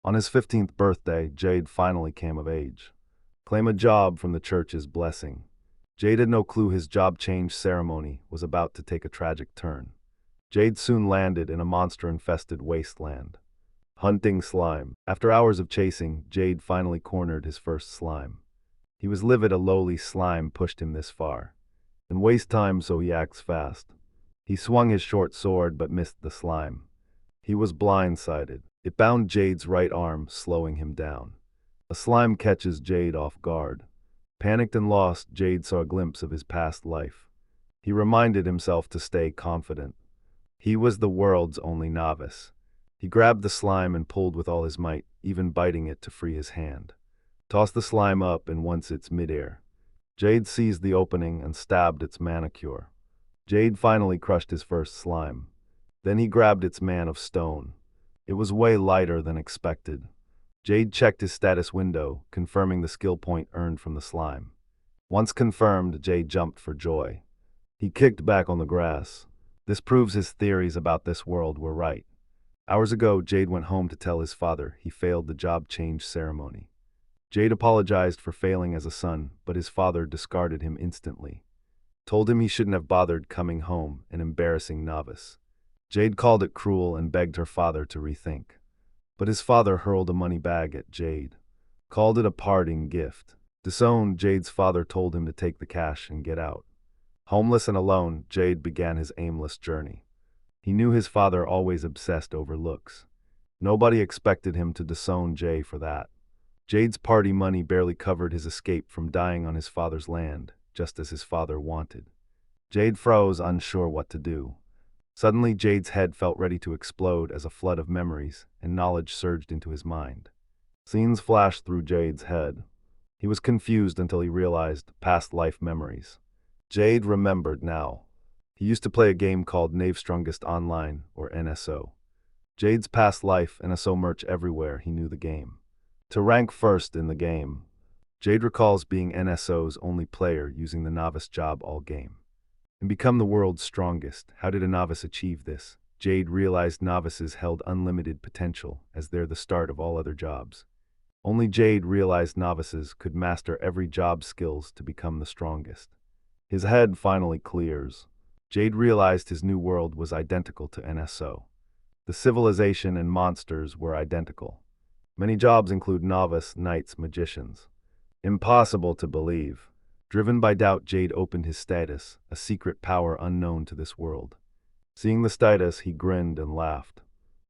On his 15th birthday, Jade finally came of age. Claim a job from the church's blessing. Jade had no clue his job change ceremony was about to take a tragic turn. Jade soon landed in a monster-infested wasteland. Hunting slime. After hours of chasing, Jade finally cornered his first slime. He was livid a lowly slime pushed him this far. And waste time, so he acts fast. He swung his short sword but missed the slime. He was blindsided. It bound Jade's right arm, slowing him down. A slime catches Jade off guard. Panicked and lost, Jade saw a glimpse of his past life. He reminded himself to stay confident. He was the world's only novice. He grabbed the slime and pulled with all his might, even biting it to free his hand. Tossed the slime up, and once it's midair, Jade seized the opening and stabbed its manicure. Jade finally crushed his first slime. Then he grabbed its man of stone. It was way lighter than expected. Jade checked his status window, confirming the skill point earned from the slime. Once confirmed, Jade jumped for joy. He kicked back on the grass. This proves his theories about this world were right. Hours ago, Jade went home to tell his father he failed the job change ceremony. Jade apologized for failing as a son, but his father discarded him instantly. Told him he shouldn't have bothered coming home, an embarrassing novice. Jade called it cruel and begged her father to rethink. But his father hurled a money bag at Jade. Called it a parting gift. Disowned, Jade's father told him to take the cash and get out. Homeless and alone, Jade began his aimless journey. He knew his father always obsessed over looks. Nobody expected him to disown Jay for that. Jade's party money barely covered his escape from dying on his father's land, just as his father wanted. Jade froze, unsure what to do. Suddenly, Jade's head felt ready to explode as a flood of memories and knowledge surged into his mind. Scenes flashed through Jade's head. He was confused until he realized past life memories. Jade remembered now. He used to play a game called Knave Strongest Online, or NSO. Jade's past life, NSO merch everywhere, he knew the game. To rank first in the game, Jade recalls being NSO's only player using the novice job all game. And become the world's strongest. How did a novice achieve this? Jade realized novices held unlimited potential, as they're the start of all other jobs. Only Jade realized novices could master every job skills to become the strongest. His head finally clears. Jade realized his new world was identical to NSO. The civilization and monsters were identical. Many jobs include novice, knights, magicians. Impossible to believe. Driven by doubt, Jade opened his status, a secret power unknown to this world. Seeing the status, he grinned and laughed.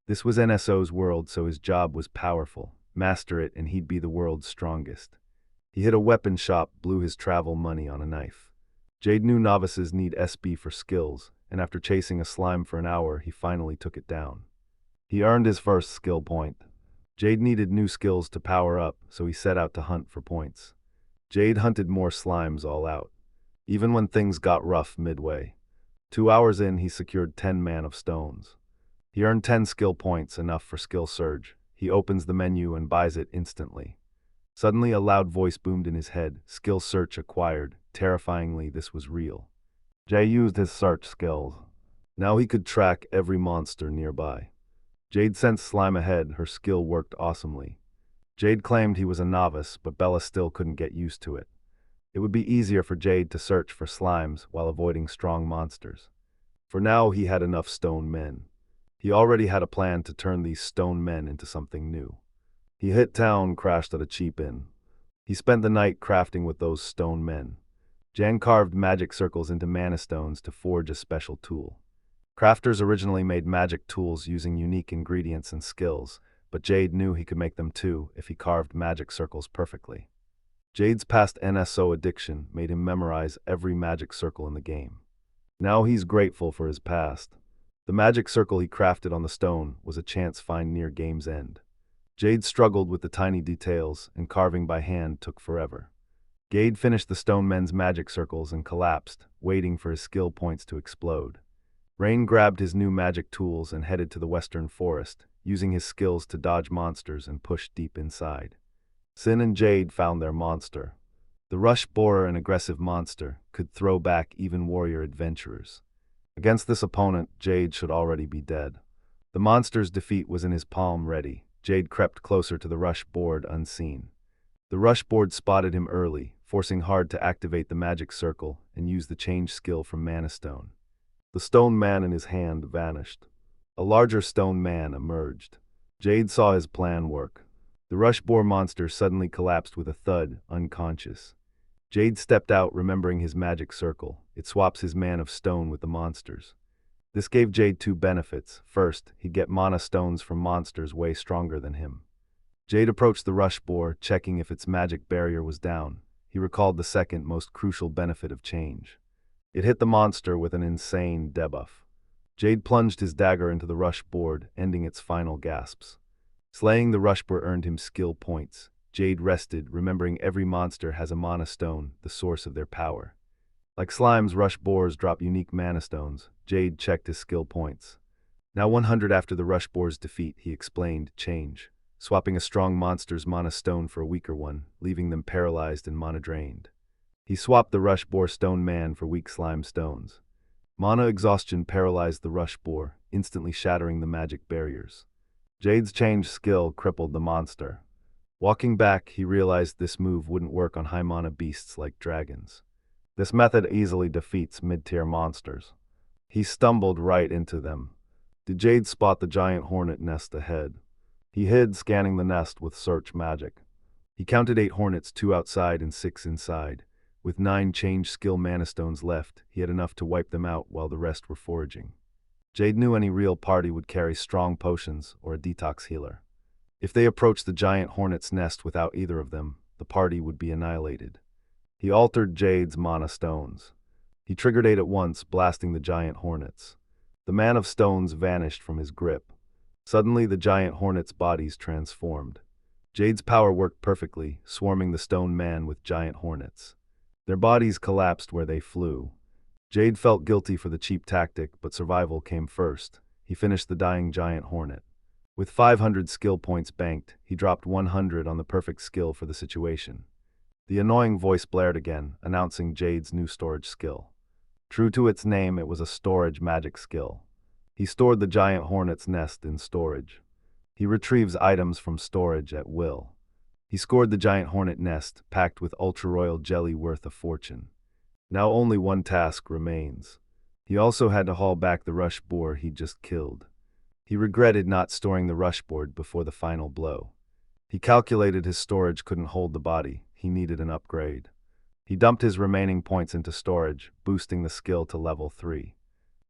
This was NSO's world, so his job was powerful. Master it and he'd be the world's strongest. He hit a weapon shop, blew his travel money on a knife. Jade knew novices need SB for skills, and after chasing a slime for an hour, he finally took it down. He earned his first skill point. Jade needed new skills to power up, so he set out to hunt for points. Jade hunted more slimes all out, even when things got rough midway. 2 hours in, he secured 10 Man of Stones. He earned 10 skill points, enough for skill surge. He opens the menu and buys it instantly. Suddenly, a loud voice boomed in his head. Skill search acquired. Terrifyingly, this was real. Jay used his search skills. Now he could track every monster nearby. Jade sensed slime ahead. Her skill worked awesomely. Jade claimed he was a novice, but Bella still couldn't get used to it. It would be easier for Jade to search for slimes while avoiding strong monsters. For now, he had enough stone men. He already had a plan to turn these stone men into something new. He hit town, crashed at a cheap inn. He spent the night crafting with those stone men. Jan carved magic circles into mana stones to forge a special tool. Crafters originally made magic tools using unique ingredients and skills, but Jade knew he could make them too if he carved magic circles perfectly. Jade's past NSO addiction made him memorize every magic circle in the game. Now he's grateful for his past. The magic circle he crafted on the stone was a chance find near game's end. Jade struggled with the tiny details, and carving by hand took forever. Jade finished the stone men's magic circles and collapsed, waiting for his skill points to explode. Rain grabbed his new magic tools and headed to the western forest, using his skills to dodge monsters and push deep inside. Sin and Jade found their monster. The rush borer, an aggressive monster, could throw back even warrior adventurers. Against this opponent, Jade should already be dead. The monster's defeat was in his palm, ready. Jade crept closer to the rush board unseen. The rush board spotted him early, forcing hard to activate the magic circle and use the change skill from Mana Stone. The stone man in his hand vanished. A larger stone man emerged. Jade saw his plan work. The rush boar monster suddenly collapsed with a thud, unconscious. Jade stepped out, remembering his magic circle. It swaps his man of stone with the monsters. This gave Jade two benefits. First, he'd get mana stones from monsters way stronger than him. Jade approached the rush boar, checking if its magic barrier was down. He recalled the second most crucial benefit of change. It hit the monster with an insane debuff. Jade plunged his dagger into the rush board, ending its final gasps. Slaying the rush boar earned him skill points. Jade rested, remembering every monster has a mana stone, the source of their power. Like slimes, rush boars drop unique mana stones. Jade checked his skill points. Now 100 after the rush boar's defeat, he explained, change, swapping a strong monster's mana stone for a weaker one, leaving them paralyzed and mana drained. He swapped the rush boar stone man for weak slime stones. Mana exhaustion paralyzed the rush boar, instantly shattering the magic barriers. Jade's change skill crippled the monster. Walking back, he realized this move wouldn't work on high mana beasts like dragons. This method easily defeats mid-tier monsters. He stumbled right into them. Did Jade spot the giant hornet nest ahead? He hid, scanning the nest with search magic. He counted 8 hornets, 2 outside and 6 inside. With 9 change skill mana stones left, he had enough to wipe them out while the rest were foraging. Jade knew any real party would carry strong potions or a detox healer. If they approached the giant hornet's nest without either of them, the party would be annihilated. He altered Jade's mana stones. He triggered 8 at once, blasting the giant hornets. The man of stones vanished from his grip. Suddenly, the giant hornets' bodies transformed. Jade's power worked perfectly, swarming the stone man with giant hornets. Their bodies collapsed where they flew. Jade felt guilty for the cheap tactic, but survival came first. He finished the dying giant hornet. With 500 skill points banked, he dropped 100 on the perfect skill for the situation. The annoying voice blared again, announcing Jade's new storage skill. True to its name, it was a storage magic skill. He stored the giant hornet's nest in storage. He retrieves items from storage at will. He scored the giant hornet nest, packed with ultra-royal jelly worth a fortune. Now only one task remains. He also had to haul back the rush boar he'd just killed. He regretted not storing the rush board before the final blow. He calculated his storage couldn't hold the body. He needed an upgrade. He dumped his remaining points into storage, boosting the skill to level 3.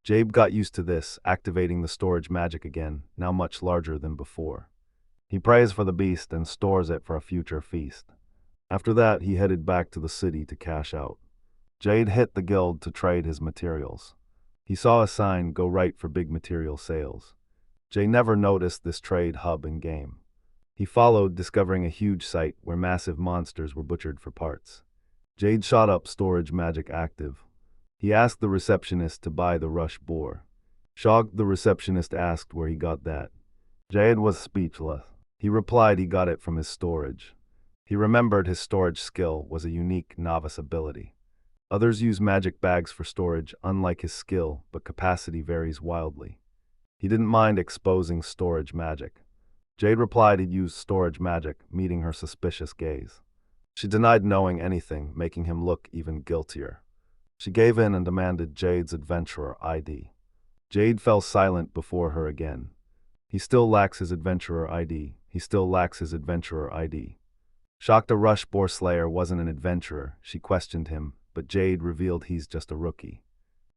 Jade got used to this, activating the storage magic again, now much larger than before. He prays for the beast and stores it for a future feast. After that, he headed back to the city to cash out. Jade hit the guild to trade his materials. He saw a sign, "Go right for big material sales." Jade never noticed this trade hub in-game. He followed, discovering a huge site where massive monsters were butchered for parts. Jade shot up storage magic active. He asked the receptionist to buy the rush boar. Shocked, the receptionist asked where he got that. Jade was speechless. He replied he got it from his storage. He remembered his storage skill was a unique novice ability. Others use magic bags for storage, unlike his skill, but capacity varies wildly. He didn't mind exposing storage magic. Jade replied he'd used storage magic, meeting her suspicious gaze. She denied knowing anything, making him look even guiltier. She gave in and demanded Jade's adventurer ID. Jade fell silent before her again. He still lacks his adventurer ID. He still lacks his adventurer ID. Shocked a rush boar slayer wasn't an adventurer, she questioned him, but Jade revealed he's just a rookie.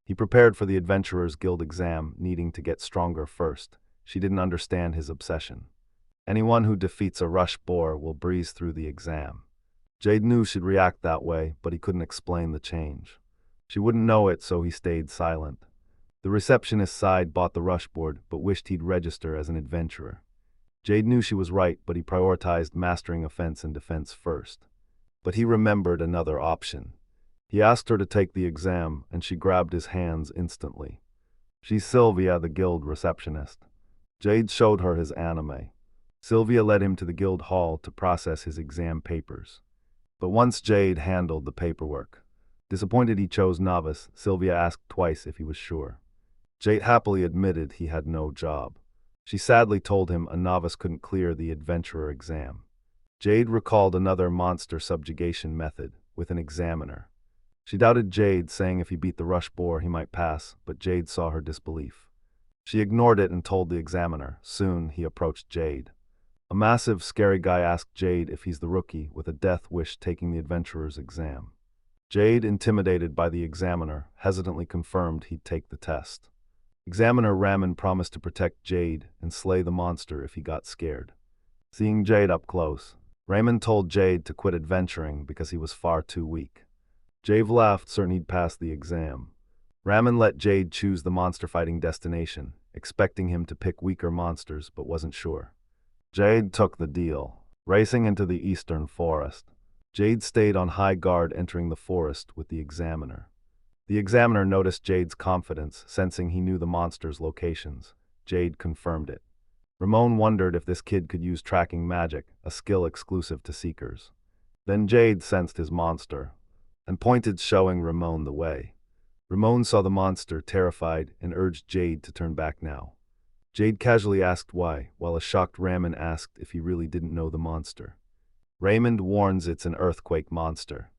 He prepared for the Adventurer's Guild exam, needing to get stronger first. She didn't understand his obsession. Anyone who defeats a rush boar will breeze through the exam. Jade knew she'd react that way, but he couldn't explain the change. She wouldn't know it, so he stayed silent. The receptionist sighed, bought the rush board, but wished he'd register as an adventurer. Jade knew she was right, but he prioritized mastering offense and defense first. But he remembered another option. He asked her to take the exam, and she grabbed his hands instantly. She's Sylvia, the guild receptionist. Jade showed her his anime. Sylvia led him to the guild hall to process his exam papers. But once Jade handled the paperwork. Disappointed he chose novice, Sylvia asked twice if he was sure. Jade happily admitted he had no job. She sadly told him a novice couldn't clear the adventurer exam. Jade recalled another monster subjugation method, with an examiner. She doubted Jade, saying if he beat the rush boar he might pass, but Jade saw her disbelief. She ignored it and told the examiner. Soon he approached Jade. A massive, scary guy asked Jade if he's the rookie with a death wish taking the adventurer's exam. Jade, intimidated by the examiner, hesitantly confirmed he'd take the test. Examiner Raman promised to protect Jade and slay the monster if he got scared. Seeing Jade up close, Raymond told Jade to quit adventuring because he was far too weak. Jade laughed, certain he'd pass the exam. Raman let Jade choose the monster-fighting destination, expecting him to pick weaker monsters, but wasn't sure. Jade took the deal, racing into the eastern forest. Jade stayed on high guard entering the forest with the examiner. The examiner noticed Jade's confidence, sensing he knew the monster's locations. Jade confirmed it. Ramon wondered if this kid could use tracking magic, a skill exclusive to seekers. Then Jade sensed his monster and pointed, showing Ramon the way. Ramon saw the monster, terrified, and urged Jade to turn back now. Jade casually asked why, while a shocked Raymond asked if he really didn't know the monster. Raymond warns it's an earthquake monster,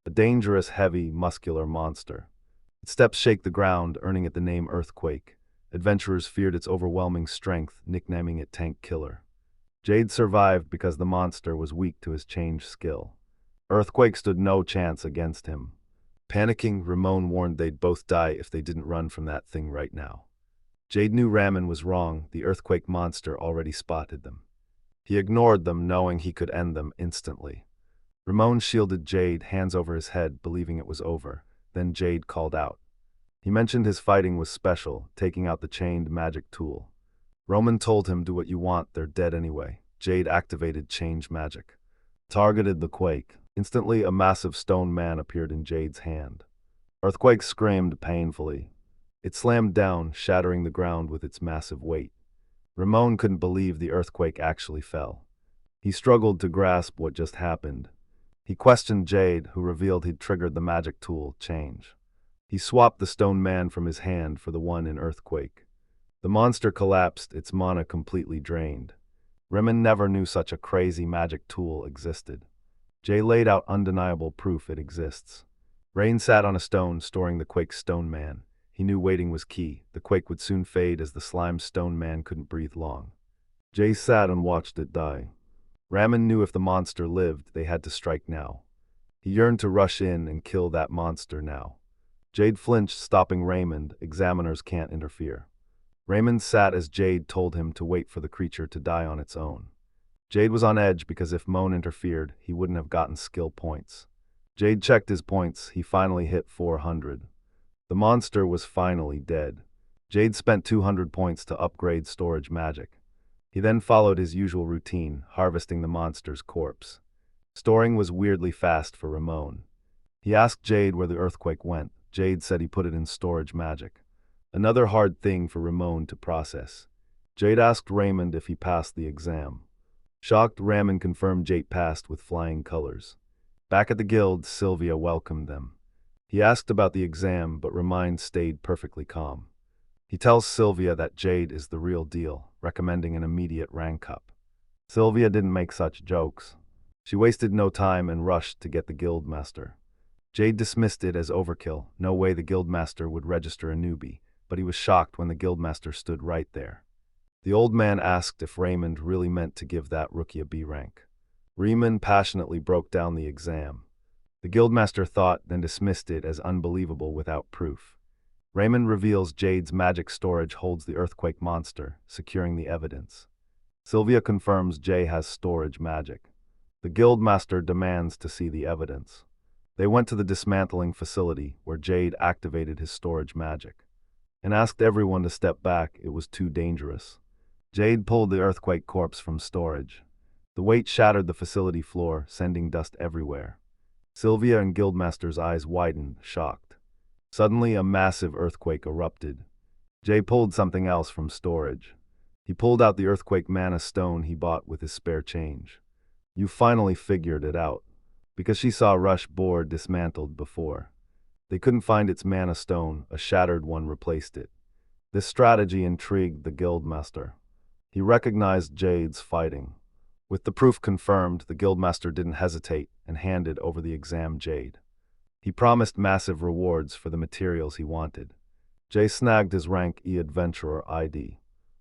a dangerous, heavy, muscular monster. Its steps shake the ground, earning it the name Earthquake. Adventurers feared its overwhelming strength, nicknaming it Tank Killer. Jade survived because the monster was weak to his change skill. Earthquake stood no chance against him. Panicking, Ramon warned they'd both die if they didn't run from that thing right now. Jade knew Raman was wrong. The earthquake monster already spotted them. He ignored them, knowing he could end them instantly. Ramon shielded Jade, hands over his head, believing it was over. Then Jade called out. He mentioned his fighting was special, taking out the chained magic tool. Roman told him, do what you want, they're dead anyway. Jade activated change magic. Targeted the quake. Instantly, a massive stone man appeared in Jade's hand. Earthquake screamed painfully. It slammed down, shattering the ground with its massive weight. Ramon couldn't believe the earthquake actually fell. He struggled to grasp what just happened. He questioned Jade, who revealed he'd triggered the magic tool, change. He swapped the stone man from his hand for the one in earthquake. The monster collapsed, its mana completely drained. Raman never knew such a crazy magic tool existed. Jay laid out undeniable proof it exists. Rain sat on a stone, storing the quake's stone man. He knew waiting was key. The quake would soon fade as the slime stone man couldn't breathe long. Jay sat and watched it die. Raman knew if the monster lived, they had to strike now. He yearned to rush in and kill that monster now. Jade flinched, stopping Raymond. Examiners can't interfere. Raymond sat as Jade told him to wait for the creature to die on its own. Jade was on edge because if Moan interfered, he wouldn't have gotten skill points. Jade checked his points. He finally hit 400. The monster was finally dead. Jade spent 200 points to upgrade storage magic. He then followed his usual routine, harvesting the monster's corpse. Storing was weirdly fast for Ramon. He asked Jade where the earthquake went. Jade said he put it in storage magic. Another hard thing for Ramon to process. Jade asked Raymond if he passed the exam. Shocked, Raymond confirmed Jade passed with flying colors. Back at the guild, Sylvia welcomed them. He asked about the exam, but Raymond stayed perfectly calm. He tells Sylvia that Jade is the real deal, recommending an immediate rank up. Sylvia didn't make such jokes. She wasted no time and rushed to get the guildmaster. Jade dismissed it as overkill. No way the guildmaster would register a newbie, but he was shocked when the guildmaster stood right there. The old man asked if Raymond really meant to give that rookie a B rank. Raymond passionately broke down the exam. The guildmaster thought, then dismissed it as unbelievable without proof. Raymond reveals Jade's magic storage holds the earthquake monster, securing the evidence. Sylvia confirms Jay has storage magic. The guildmaster demands to see the evidence. They went to the dismantling facility, where Jade activated his storage magic, and asked everyone to step back. It was too dangerous. Jade pulled the earthquake corpse from storage. The weight shattered the facility floor, sending dust everywhere. Sylvia and Guildmaster's eyes widened, shocked. Suddenly, a massive earthquake erupted. Jay pulled something else from storage. He pulled out the earthquake mana stone he bought with his spare change. You finally figured it out. Because she saw Rush board dismantled before. They couldn't find its mana stone, a shattered one replaced it. This strategy intrigued the guildmaster. He recognized Jade's fighting. With the proof confirmed, the guildmaster didn't hesitate and handed over the exam Jade. He promised massive rewards for the materials he wanted. Jay snagged his rank E Adventurer ID.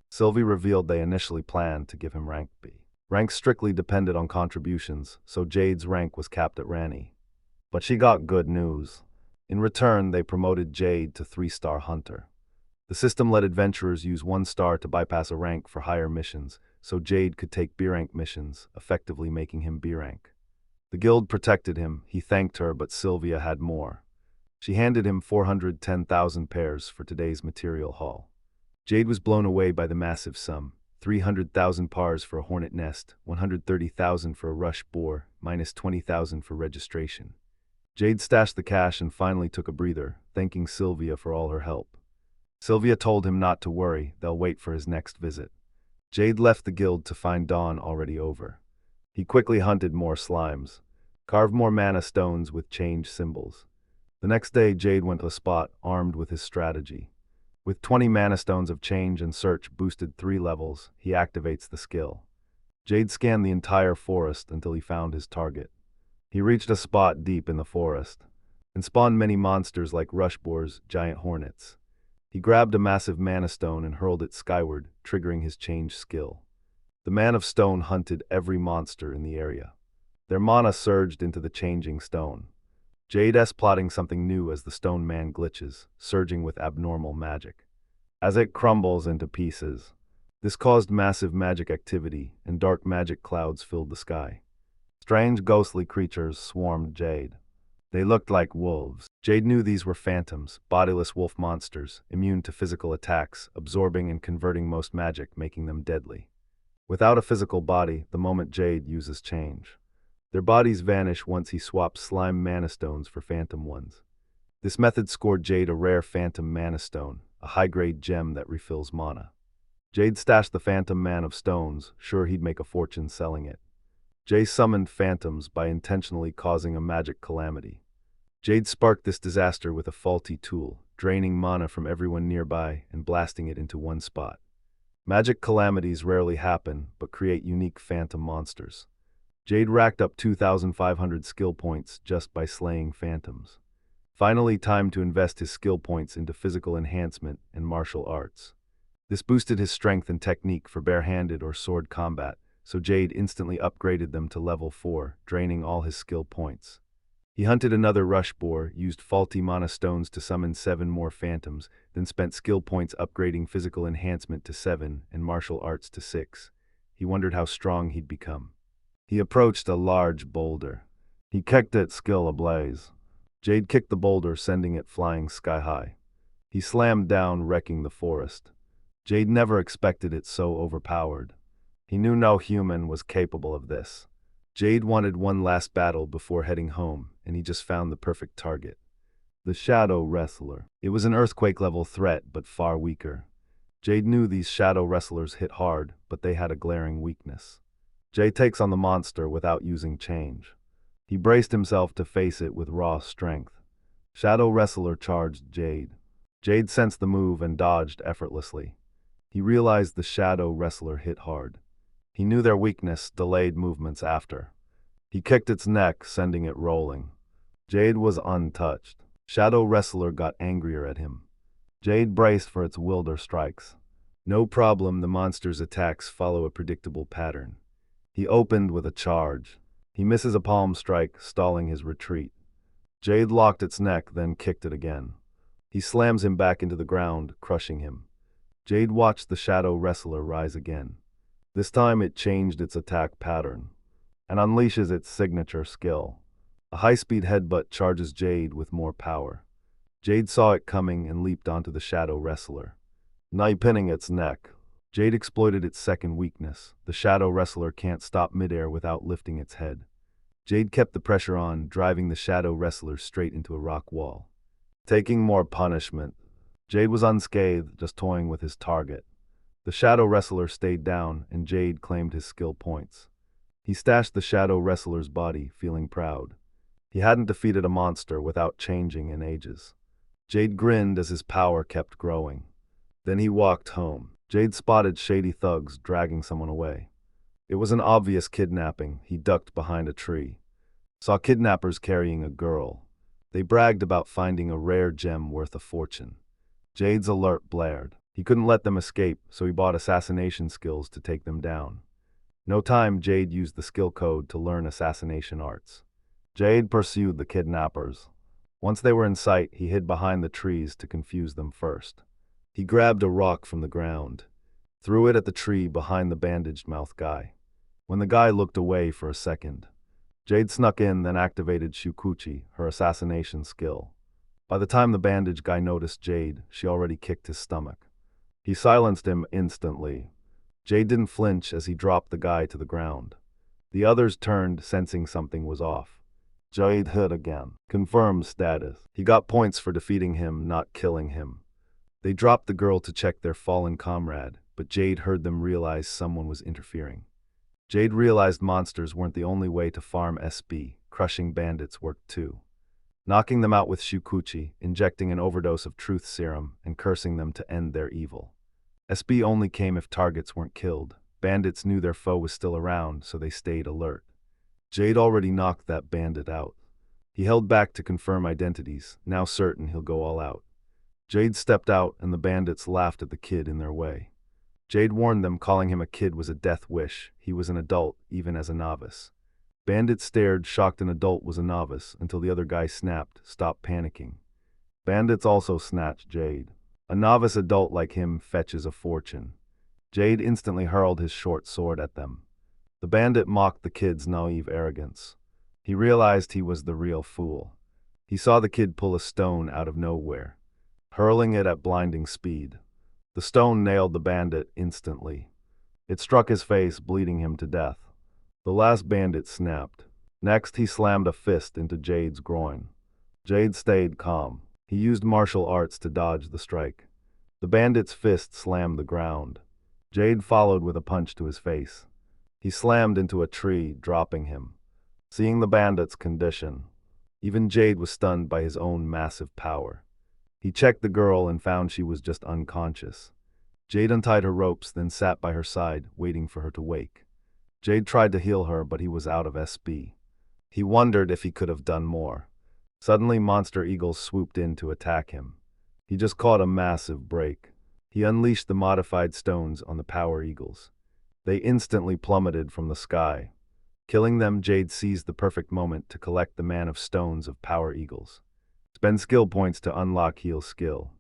Sylvie revealed they initially planned to give him rank B. Rank strictly depended on contributions, so Jade's rank was capped at Rani. But she got good news. In return, they promoted Jade to 3-star Hunter. The system let adventurers use 1 star to bypass a rank for higher missions, so Jade could take B-rank missions, effectively making him B-rank. The guild protected him, he thanked her, but Sylvia had more. She handed him 410,000 pairs for today's material haul. Jade was blown away by the massive sum. 300,000 pars for a hornet nest, 130,000 for a rush boar, minus 20,000 for registration. Jade stashed the cash and finally took a breather, thanking Sylvia for all her help. Sylvia told him not to worry, they'll wait for his next visit. Jade left the guild to find dawn already over. He quickly hunted more slimes, carved more mana stones with change symbols. The next day, Jade went to a spot armed with his strategy. With 20 mana stones of change and search boosted 3 levels, he activates the skill. Jade scanned the entire forest until he found his target. He reached a spot deep in the forest and spawned many monsters like rush boars, giant hornets. He grabbed a massive mana stone and hurled it skyward, triggering his change skill. The man of stone hunted every monster in the area. Their mana surged into the changing stone. Jade's plotting something new as the stone man glitches, surging with abnormal magic. As it crumbles into pieces, this caused massive magic activity, and dark magic clouds filled the sky. Strange ghostly creatures swarmed Jade. They looked like wolves. Jade knew these were phantoms, bodiless wolf monsters, immune to physical attacks, absorbing and converting most magic, making them deadly. Without a physical body, the moment Jade uses change, their bodies vanish once he swaps slime mana stones for phantom ones. This method scored Jade a rare phantom mana stone, a high-grade gem that refills mana. Jade stashed the phantom man of stones, sure he'd make a fortune selling it. Jade summoned phantoms by intentionally causing a magic calamity. Jade sparked this disaster with a faulty tool, draining mana from everyone nearby and blasting it into one spot. Magic calamities rarely happen, but create unique phantom monsters. Jade racked up 2,500 skill points just by slaying phantoms. Finally, time to invest his skill points into physical enhancement and martial arts. This boosted his strength and technique for barehanded or sword combat, so Jade instantly upgraded them to level 4, draining all his skill points. He hunted another rush boar, used faulty mana stones to summon 7 more phantoms, then spent skill points upgrading physical enhancement to 7 and martial arts to 6. He wondered how strong he'd become. He approached a large boulder. He kicked its skill ablaze. Jade kicked the boulder, sending it flying sky-high. He slammed down, wrecking the forest. Jade never expected it so overpowered. He knew no human was capable of this. Jade wanted one last battle before heading home, and he just found the perfect target. The Shadow Wrestler. It was an earthquake-level threat, but far weaker. Jade knew these Shadow Wrestlers hit hard, but they had a glaring weakness. Jade takes on the monster without using change. He braced himself to face it with raw strength. Shadow Wrestler charged Jade. Jade sensed the move and dodged effortlessly. He realized the Shadow Wrestler hit hard. He knew their weakness, delayed movements after. He kicked its neck, sending it rolling. Jade was untouched. Shadow Wrestler got angrier at him. Jade braced for its wilder strikes. No problem, the monster's attacks follow a predictable pattern. He opened with a charge. He misses a palm strike, stalling his retreat. Jade locked its neck, then kicked it again. He slams him back into the ground, crushing him. Jade watched the Shadow Wrestler rise again. This time it changed its attack pattern and unleashes its signature skill. A high-speed headbutt charges Jade with more power. Jade saw it coming and leaped onto the Shadow Wrestler, pinning its neck. Jade exploited its second weakness. The Shadow Wrestler can't stop midair without lifting its head. Jade kept the pressure on, driving the Shadow Wrestler straight into a rock wall. Taking more punishment. Jade was unscathed, just toying with his target. The Shadow Wrestler stayed down, and Jade claimed his skill points. He stashed the Shadow Wrestler's body, feeling proud. He hadn't defeated a monster without changing in ages. Jade grinned as his power kept growing. Then he walked home. Jade spotted shady thugs dragging someone away. It was an obvious kidnapping. He ducked behind a tree. Saw kidnappers carrying a girl. They bragged about finding a rare gem worth a fortune. Jade's alert blared. He couldn't let them escape, so he bought assassination skills to take them down. No time, Jade used the skill code to learn assassination arts. Jade pursued the kidnappers. Once they were in sight, he hid behind the trees to confuse them first. He grabbed a rock from the ground, threw it at the tree behind the bandaged-mouthed guy. When the guy looked away for a second, Jade snuck in, then activated Shukuchi, her assassination skill. By the time the bandaged guy noticed Jade, she already kicked his stomach. He silenced him instantly. Jade didn't flinch as he dropped the guy to the ground. The others turned, sensing something was off. Jade hit again. Confirmed status. He got points for defeating him, not killing him. They dropped the girl to check their fallen comrade, but Jade heard them realize someone was interfering. Jade realized monsters weren't the only way to farm SB. Crushing bandits worked too. Knocking them out with Shukuchi, injecting an overdose of truth serum, and cursing them to end their evil. SB only came if targets weren't killed. Bandits knew their foe was still around, so they stayed alert. Jade already knocked that bandit out. He held back to confirm identities, now certain he'll go all out. Jade stepped out, and the bandits laughed at the kid in their way. Jade warned them calling him a kid was a death wish. He was an adult, even as a novice. Bandits stared, shocked an adult was a novice, until the other guy snapped, "Stop panicking." Bandits also snatched Jade. A novice adult like him fetches a fortune. Jade instantly hurled his short sword at them. The bandit mocked the kid's naive arrogance. He realized he was the real fool. He saw the kid pull a stone out of nowhere, hurling it at blinding speed. The stone nailed the bandit instantly. It struck his face, bleeding him to death. The last bandit snapped. Next, he slammed a fist into Jade's groin. Jade stayed calm. He used martial arts to dodge the strike. The bandit's fist slammed the ground. Jade followed with a punch to his face. He slammed into a tree, dropping him. Seeing the bandit's condition, even Jade was stunned by his own massive power. He checked the girl and found she was just unconscious. Jade untied her ropes, then sat by her side, waiting for her to wake. Jade tried to heal her, but he was out of SB. He wondered if he could have done more. Suddenly, monster eagles swooped in to attack him. He just caught a massive break. He unleashed the modified stones on the power eagles. They instantly plummeted from the sky. Killing them, Jade seized the perfect moment to collect the man of stones of power eagles. Spend skill points to unlock heal skill.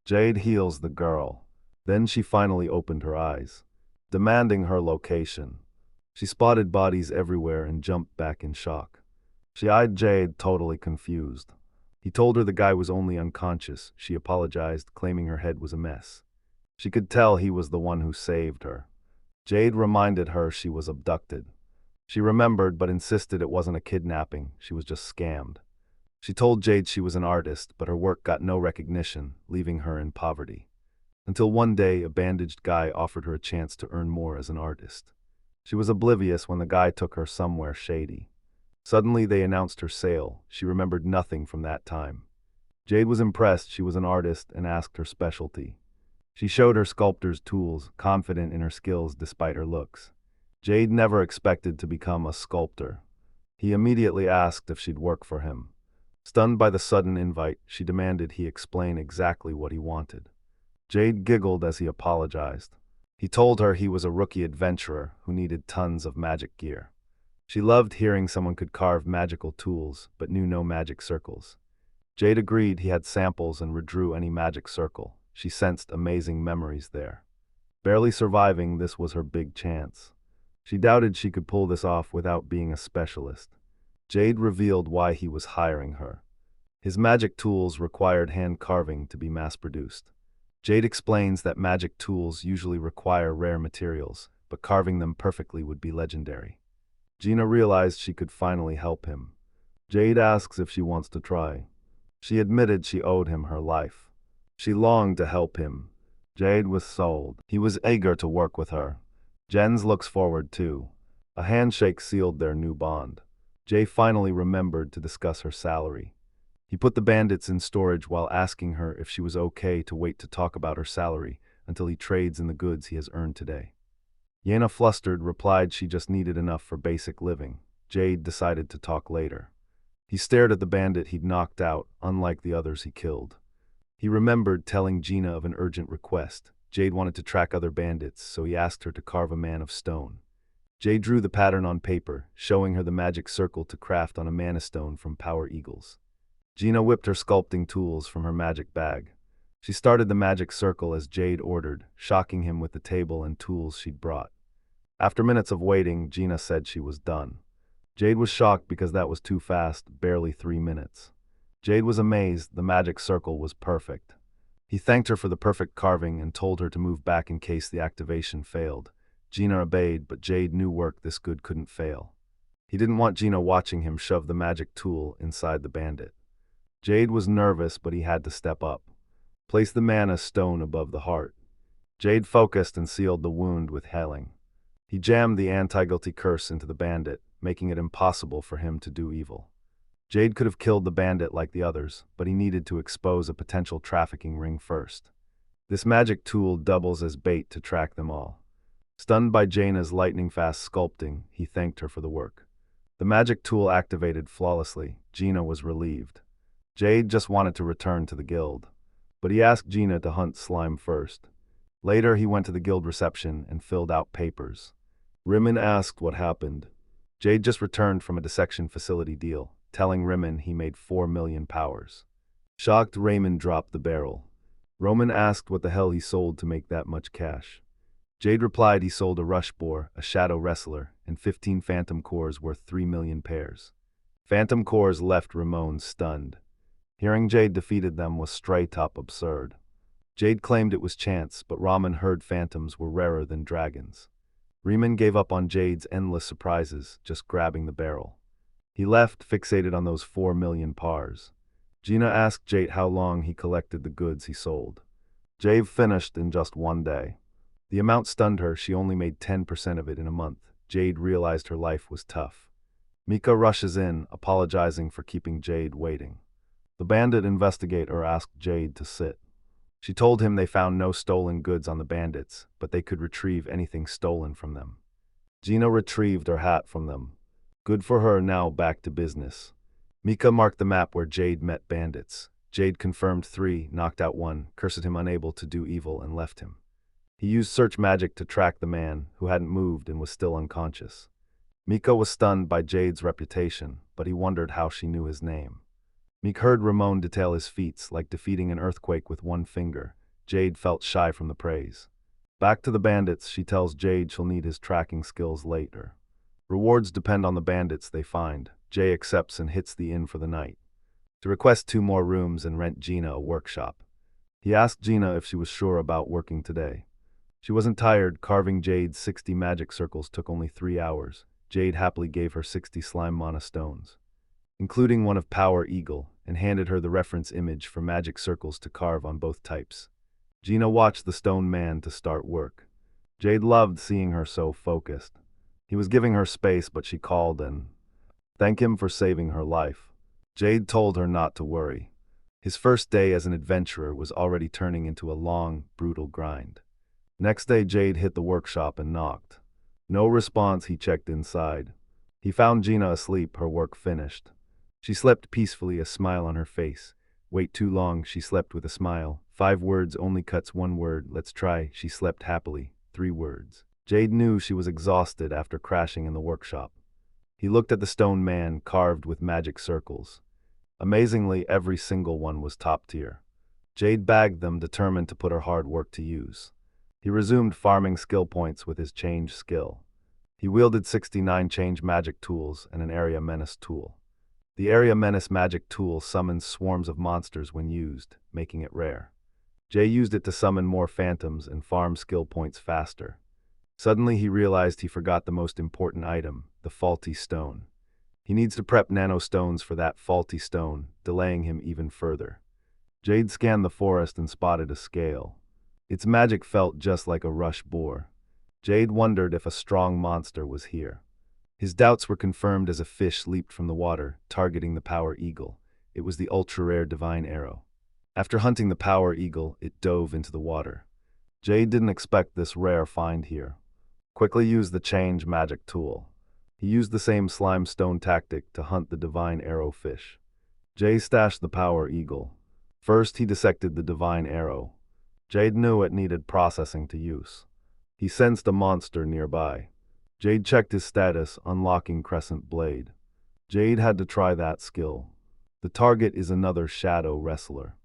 Jade heals the girl. Then she finally opened her eyes, demanding her location. She spotted bodies everywhere and jumped back in shock. She eyed Jade, totally confused. He told her the guy was only unconscious. She apologized, claiming her head was a mess. She could tell he was the one who saved her. Jade reminded her she was abducted. She remembered but insisted it wasn't a kidnapping, she was just scammed. She told Jade she was an artist, but her work got no recognition, leaving her in poverty. Until one day, a bandaged guy offered her a chance to earn more as an artist. She was oblivious when the guy took her somewhere shady. Suddenly, they announced her sale. She remembered nothing from that time. Jade was impressed she was an artist and asked her specialty. She showed her sculptor's tools, confident in her skills despite her looks. Jade never expected to become a sculptor. He immediately asked if she'd work for him. Stunned by the sudden invite, she demanded he explain exactly what he wanted. Jade giggled as he apologized. He told her he was a rookie adventurer who needed tons of magic gear. She loved hearing someone could carve magical tools, but knew no magic circles. Jade agreed he had samples and redrew any magic circle. She sensed amazing memories there. Barely surviving, this was her big chance. She doubted she could pull this off without being a specialist. Jade revealed why he was hiring her. His magic tools required hand carving to be mass-produced. Jade explains that magic tools usually require rare materials, but carving them perfectly would be legendary. Gina realized she could finally help him. Jade asks if she wants to try. She admitted she owed him her life. She longed to help him. Jade was sold. He was eager to work with her. Jens looks forward too. A handshake sealed their new bond. Jay finally remembered to discuss her salary. He put the bandits in storage while asking her if she was okay to wait to talk about her salary until he trades in the goods he has earned today. Yena, flustered, replied she just needed enough for basic living. Jade decided to talk later. He stared at the bandit he'd knocked out, unlike the others he killed. He remembered telling Gina of an urgent request. Jade wanted to track other bandits, so he asked her to carve a man of stone. Jade drew the pattern on paper, showing her the magic circle to craft on a mana stone from Power Eagles. Gina whipped her sculpting tools from her magic bag. She started the magic circle as Jade ordered, shocking him with the table and tools she'd brought. After minutes of waiting, Gina said she was done. Jade was shocked because that was too fast, barely 3 minutes. Jade was amazed. The magic circle was perfect. He thanked her for the perfect carving and told her to move back in case the activation failed. Gina obeyed, but Jade knew work this good couldn't fail. He didn't want Gina watching him shove the magic tool inside the bandit. Jade was nervous, but he had to step up. Place the mana stone above the heart. Jade focused and sealed the wound with healing. He jammed the anti-guilty curse into the bandit, making it impossible for him to do evil. Jade could have killed the bandit like the others, but he needed to expose a potential trafficking ring first. This magic tool doubles as bait to track them all. Stunned by Jaina's lightning-fast sculpting, he thanked her for the work. The magic tool activated flawlessly. Gina was relieved. Jade just wanted to return to the guild, but he asked Gina to hunt slime first. Later, he went to the guild reception and filled out papers. Rimmon asked what happened. Jade just returned from a dissection facility deal, telling Rimmon he made 4 million powers. Shocked, Raymond dropped the barrel. Roman asked what the hell he sold to make that much cash. Jade replied he sold a rush boar, a shadow wrestler, and 15 phantom cores worth 3 million pairs. Phantom cores left Ramon stunned. Hearing Jade defeated them was straight-up absurd. Jade claimed it was chance, but Ramen heard phantoms were rarer than dragons. Riemann gave up on Jade's endless surprises, just grabbing the barrel. He left, fixated on those 4 million pars. Gina asked Jade how long he collected the goods he sold. Jade finished in just 1 day. The amount stunned her. She only made 10% of it in a month. Jade realized her life was tough. Mika rushes in, apologizing for keeping Jade waiting. The bandit investigator asked Jade to sit. She told him they found no stolen goods on the bandits, but they could retrieve anything stolen from them. Gina retrieved her hat from them. Good for her, now back to business. Mika marked the map where Jade met bandits. Jade confirmed 3, knocked out 1, cursed him unable to do evil, and left him. He used search magic to track the man, who hadn't moved and was still unconscious. Mika was stunned by Jade's reputation, but he wondered how she knew his name. Mika heard Ramon detail his feats, like defeating an earthquake with 1 finger. Jade felt shy from the praise. Back to the bandits, she tells Jade she'll need his tracking skills later. Rewards depend on the bandits they find. Jay accepts and hits the inn for the night. To request 2 more rooms and rent Gina a workshop. He asked Gina if she was sure about working today. She wasn't tired. Carving Jade's 60 magic circles took only 3 hours. Jade happily gave her 60 slime mana stones, including one of Power Eagle, and handed her the reference image for magic circles to carve on both types. Gina watched the stone man to start work. Jade loved seeing her so focused. He was giving her space, but she called and thanked him for saving her life. Jade told her not to worry. His first day as an adventurer was already turning into a long, brutal grind. Next day, Jade hit the workshop and knocked. No response. He checked inside. He found Gina asleep, her work finished. She slept peacefully, a smile on her face. Wait too long. She slept with a smile. 5 words only cuts 1 word. Let's try. She slept happily. 3 words. Jade knew she was exhausted after crashing in the workshop. He looked at the stone man carved with magic circles. Amazingly, every single one was top tier. Jade bagged them, determined to put her hard work to use. He resumed farming skill points with his change skill. He wielded 69 change magic tools and an area menace tool. The area menace magic tool summons swarms of monsters when used, making it rare. Jay used it to summon more phantoms and farm skill points faster. Suddenly he realized he forgot the most important item, the faulty stone. He needs to prep nano stones for that faulty stone, delaying him even further. Jade scanned the forest and spotted a scale. Its magic felt just like a rush boar. Jade wondered if a strong monster was here. His doubts were confirmed as a fish leaped from the water, targeting the Power Eagle. It was the ultra-rare divine arrow. After hunting the Power Eagle, it dove into the water. Jade didn't expect this rare find here. Quickly used the change magic tool. He used the same slime stone tactic to hunt the divine arrow fish. Jade stashed the power eagle. First, he dissected the divine arrow. Jade knew it needed processing to use. He sensed a monster nearby. Jade checked his status, unlocking Crescent Blade. Jade had to try that skill. The target is another shadow wrestler.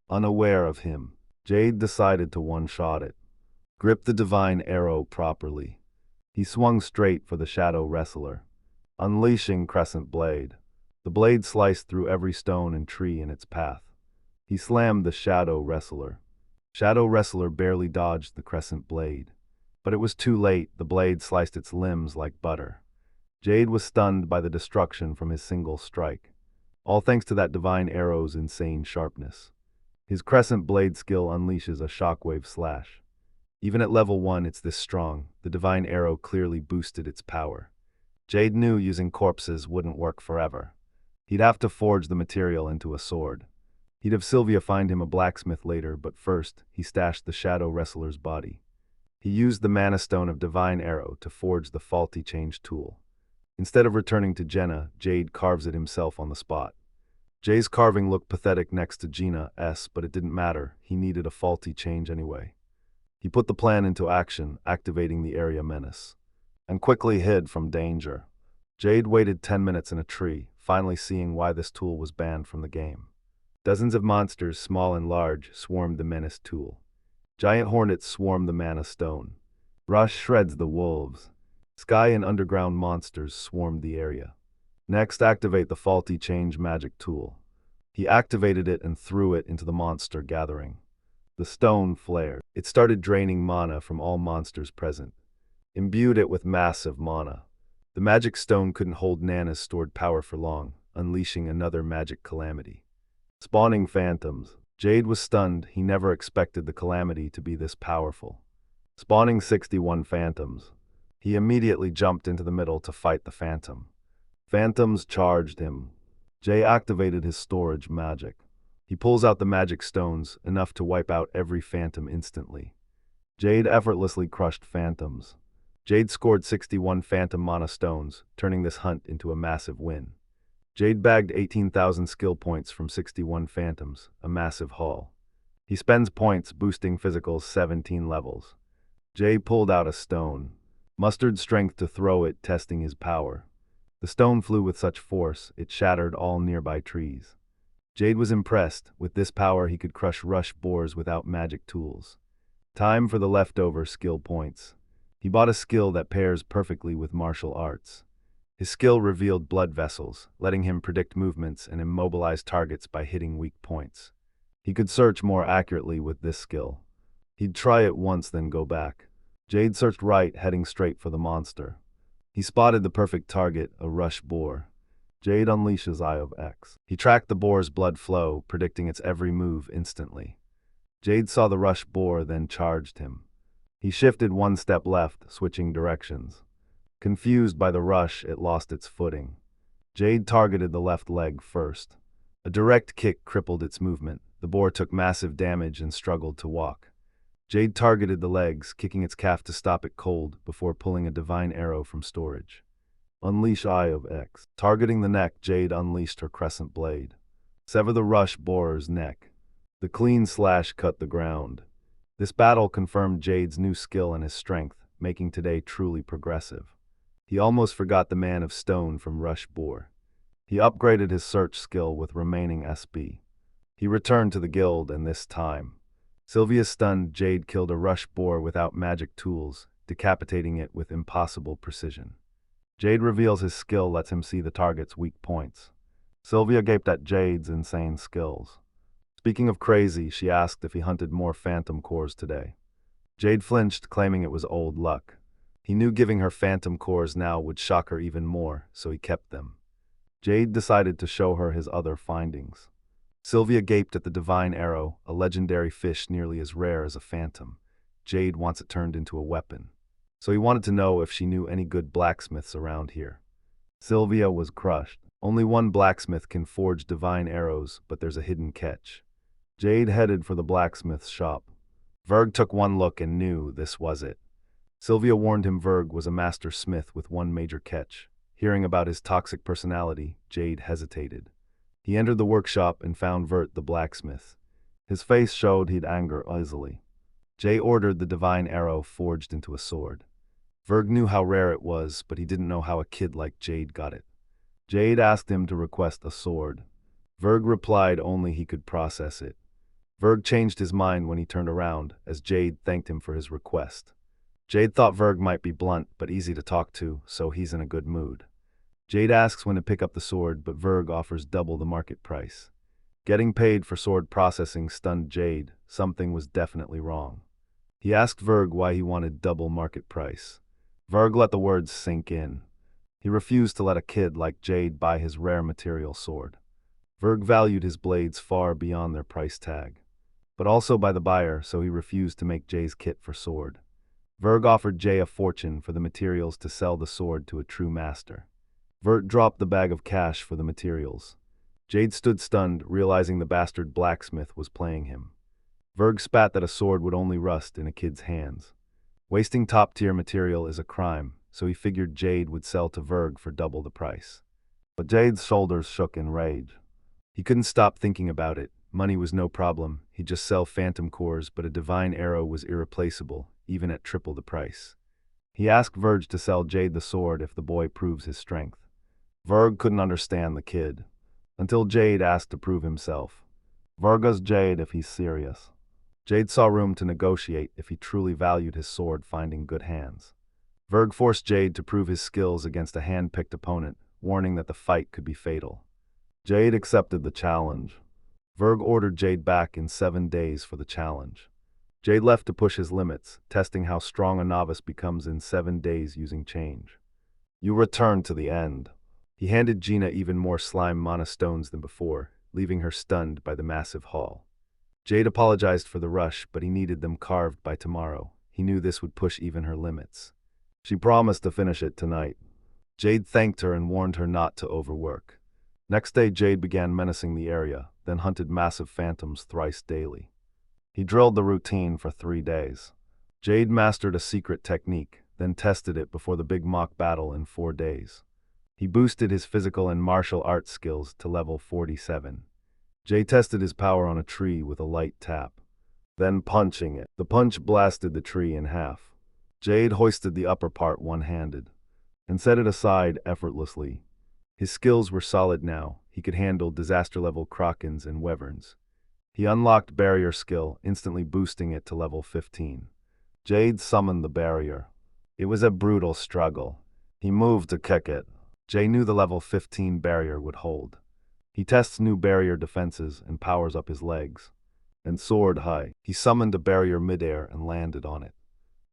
Unaware of him, Jade decided to one-shot it. Grip the divine arrow properly. He swung straight for the shadow wrestler, unleashing Crescent Blade. The blade sliced through every stone and tree in its path. He slammed the shadow wrestler. Shadow wrestler barely dodged the Crescent Blade. But it was too late, the blade sliced its limbs like butter. Jade was stunned by the destruction from his single strike, all thanks to that divine arrow's insane sharpness. His Crescent Blade skill unleashes a shockwave slash. Even at level 1 it's this strong, the divine arrow clearly boosted its power. Jade knew using corpses wouldn't work forever. He'd have to forge the material into a sword. He'd have Sylvia find him a blacksmith later, but first, he stashed the shadow wrestler's body. He used the mana stone of divine arrow to forge the faulty change tool. Instead of returning to Jenna, Jade carves it himself on the spot. Jay's carving looked pathetic next to Gina's, but it didn't matter. He needed a faulty change anyway. He put the plan into action, activating the area menace, and quickly hid from danger. Jade waited 10 minutes in a tree, finally seeing why this tool was banned from the game. Dozens of monsters, small and large, swarmed the menace tool. Giant hornets swarmed the mana stone. Rush shreds the wolves. Sky and underground monsters swarmed the area. Next, activate the faulty change magic tool. He activated it and threw it into the monster gathering. The stone flared. It started draining mana from all monsters present. Imbued it with massive mana. The magic stone couldn't hold Nana's stored power for long, unleashing another magic calamity. Spawning phantoms. Jade was stunned. He never expected the calamity to be this powerful. Spawning 61 phantoms. He immediately jumped into the middle to fight the phantom. Phantoms charged him. Jay activated his storage magic. He pulls out the magic stones, enough to wipe out every phantom instantly. Jade effortlessly crushed phantoms. Jade scored 61 phantom mana stones, turning this hunt into a massive win. Jade bagged 18,000 skill points from 61 phantoms, a massive haul. He spends points boosting physicals 17 levels. Jay pulled out a stone, mustered strength to throw it, testing his power. The stone flew with such force, it shattered all nearby trees. Jade was impressed. With this power he could crush rush boars without magic tools. Time for the leftover skill points. He bought a skill that pairs perfectly with martial arts. His skill revealed blood vessels, letting him predict movements and immobilize targets by hitting weak points. He could search more accurately with this skill. He'd try it once then go back. Jade searched right, heading straight for the monster. He spotted the perfect target, a rush boar. Jade unleashes Eye of X. He tracked the boar's blood flow, predicting its every move instantly. Jade saw the rush boar, then charged him. He shifted one step left, switching directions. Confused by the rush, it lost its footing. Jade targeted the left leg first. A direct kick crippled its movement. The boar took massive damage and struggled to walk. Jade targeted the legs, kicking its calf to stop it cold before pulling a divine arrow from storage. Unleash Eye of X. Targeting the neck, Jade unleashed her Crescent Blade. Sever the rush boar's neck. The clean slash cut the ground. This battle confirmed Jade's new skill and his strength, making today truly progressive. He almost forgot the Man of Stone from Rush Boar. He upgraded his search skill with remaining SB. He returned to the guild, and this time, Sylvia stunned. Jade killed a rush boar without magic tools, decapitating it with impossible precision. Jade reveals his skill lets him see the target's weak points. Sylvia gaped at Jade's insane skills. Speaking of crazy, she asked if he hunted more phantom cores today. Jade flinched, claiming it was old luck. He knew giving her phantom cores now would shock her even more, so he kept them. Jade decided to show her his other findings. Sylvia gaped at the divine arrow, a legendary fish nearly as rare as a phantom. Jade wants it turned into a weapon. So he wanted to know if she knew any good blacksmiths around here. Sylvia was crushed. Only one blacksmith can forge divine arrows, but there's a hidden catch. Jade headed for the blacksmith's shop. Verg took one look and knew this was it. Sylvia warned him Verg was a master smith with one major catch. Hearing about his toxic personality, Jade hesitated. He entered the workshop and found Vert the blacksmith. His face showed he'd anger easily. Jay ordered the divine arrow forged into a sword. Verg knew how rare it was, but he didn't know how a kid like Jade got it. Jade asked him to request a sword. Verg replied only he could process it. Verg changed his mind when he turned around, as Jade thanked him for his request. Jade thought Verg might be blunt but easy to talk to, so he's in a good mood. Jade asks when to pick up the sword, but Verg offers double the market price. Getting paid for sword processing stunned Jade. Something was definitely wrong. He asked Verg why he wanted double market price. Verg let the words sink in. He refused to let a kid like Jade buy his rare material sword. Verg valued his blades far beyond their price tag, but also by the buyer, so he refused to make Jay's kit for sword. Verg offered Jay a fortune for the materials to sell the sword to a true master. Vert dropped the bag of cash for the materials. Jade stood stunned, realizing the bastard blacksmith was playing him. Verg spat that a sword would only rust in a kid's hands. Wasting top-tier material is a crime, so he figured Jade would sell to Verg for double the price. But Jade's shoulders shook in rage. He couldn't stop thinking about it. Money was no problem, he'd just sell phantom cores, but a divine arrow was irreplaceable, even at triple the price. He asked Verg to sell Jade the sword if the boy proves his strength. Verg couldn't understand the kid, until Jade asked to prove himself. Verg asked Jade if he's serious. Jade saw room to negotiate if he truly valued his sword finding good hands. Verg forced Jade to prove his skills against a hand-picked opponent, warning that the fight could be fatal. Jade accepted the challenge. Verg ordered Jade back in 7 days for the challenge. Jade left to push his limits, testing how strong a novice becomes in 7 days using change. You return to the end. He handed Gina even more slime mana stones than before, leaving her stunned by the massive haul. Jade apologized for the rush, but he needed them carved by tomorrow. He knew this would push even her limits. She promised to finish it tonight. Jade thanked her and warned her not to overwork. Next day, Jade began menacing the area, then hunted massive phantoms thrice daily. He drilled the routine for 3 days. Jade mastered a secret technique, then tested it before the big mock battle in 4 days. He boosted his physical and martial arts skills to level 47. Jade tested his power on a tree with a light tap, then punching it. The punch blasted the tree in half. Jade hoisted the upper part one-handed and set it aside effortlessly. His skills were solid now. He could handle disaster-level krakens and wyverns. He unlocked barrier skill, instantly boosting it to level 15. Jade summoned the barrier. It was a brutal struggle. He moved to kick it. Jay knew the level 15 barrier would hold. He tests new barrier defenses and powers up his legs. And soared high. He summoned a barrier midair and landed on it.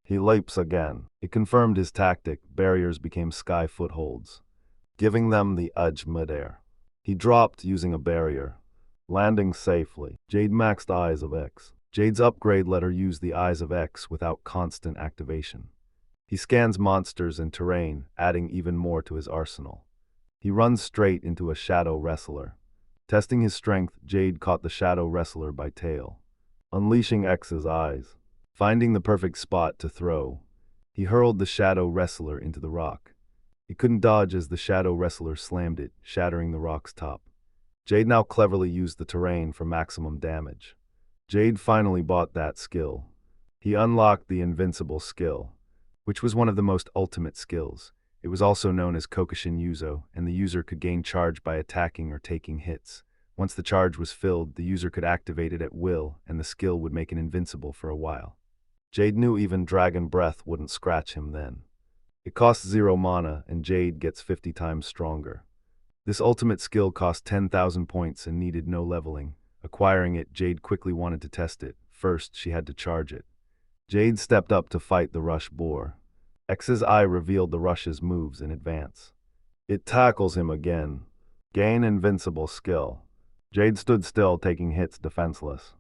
He leaps again. It confirmed his tactic. Barriers became sky footholds, giving them the edge midair. He dropped using a barrier, landing safely. Jade maxed Eyes of X. Jade's upgrade let her use the Eyes of X without constant activation. He scans monsters and terrain, adding even more to his arsenal. He runs straight into a shadow wrestler. Testing his strength, Jade caught the shadow wrestler by tail, unleashing X's eyes. Finding the perfect spot to throw, he hurled the shadow wrestler into the rock. It couldn't dodge as the shadow wrestler slammed it, shattering the rock's top. Jade now cleverly used the terrain for maximum damage. Jade finally bought that skill. He unlocked the invincible skill, which was one of the most ultimate skills. It was also known as Kokushin Yuzo, and the user could gain charge by attacking or taking hits. Once the charge was filled, the user could activate it at will, and the skill would make it invincible for a while. Jade knew even Dragon Breath wouldn't scratch him then. It costs 0 mana, and Jade gets 50 times stronger. This ultimate skill cost 10,000 points and needed no leveling. Acquiring it, Jade quickly wanted to test it. First, she had to charge it. Jade stepped up to fight the rush boar. X's eye revealed the rush's moves in advance. It tackles him again. Gain invincible skill. Jade stood still, taking hits defenseless.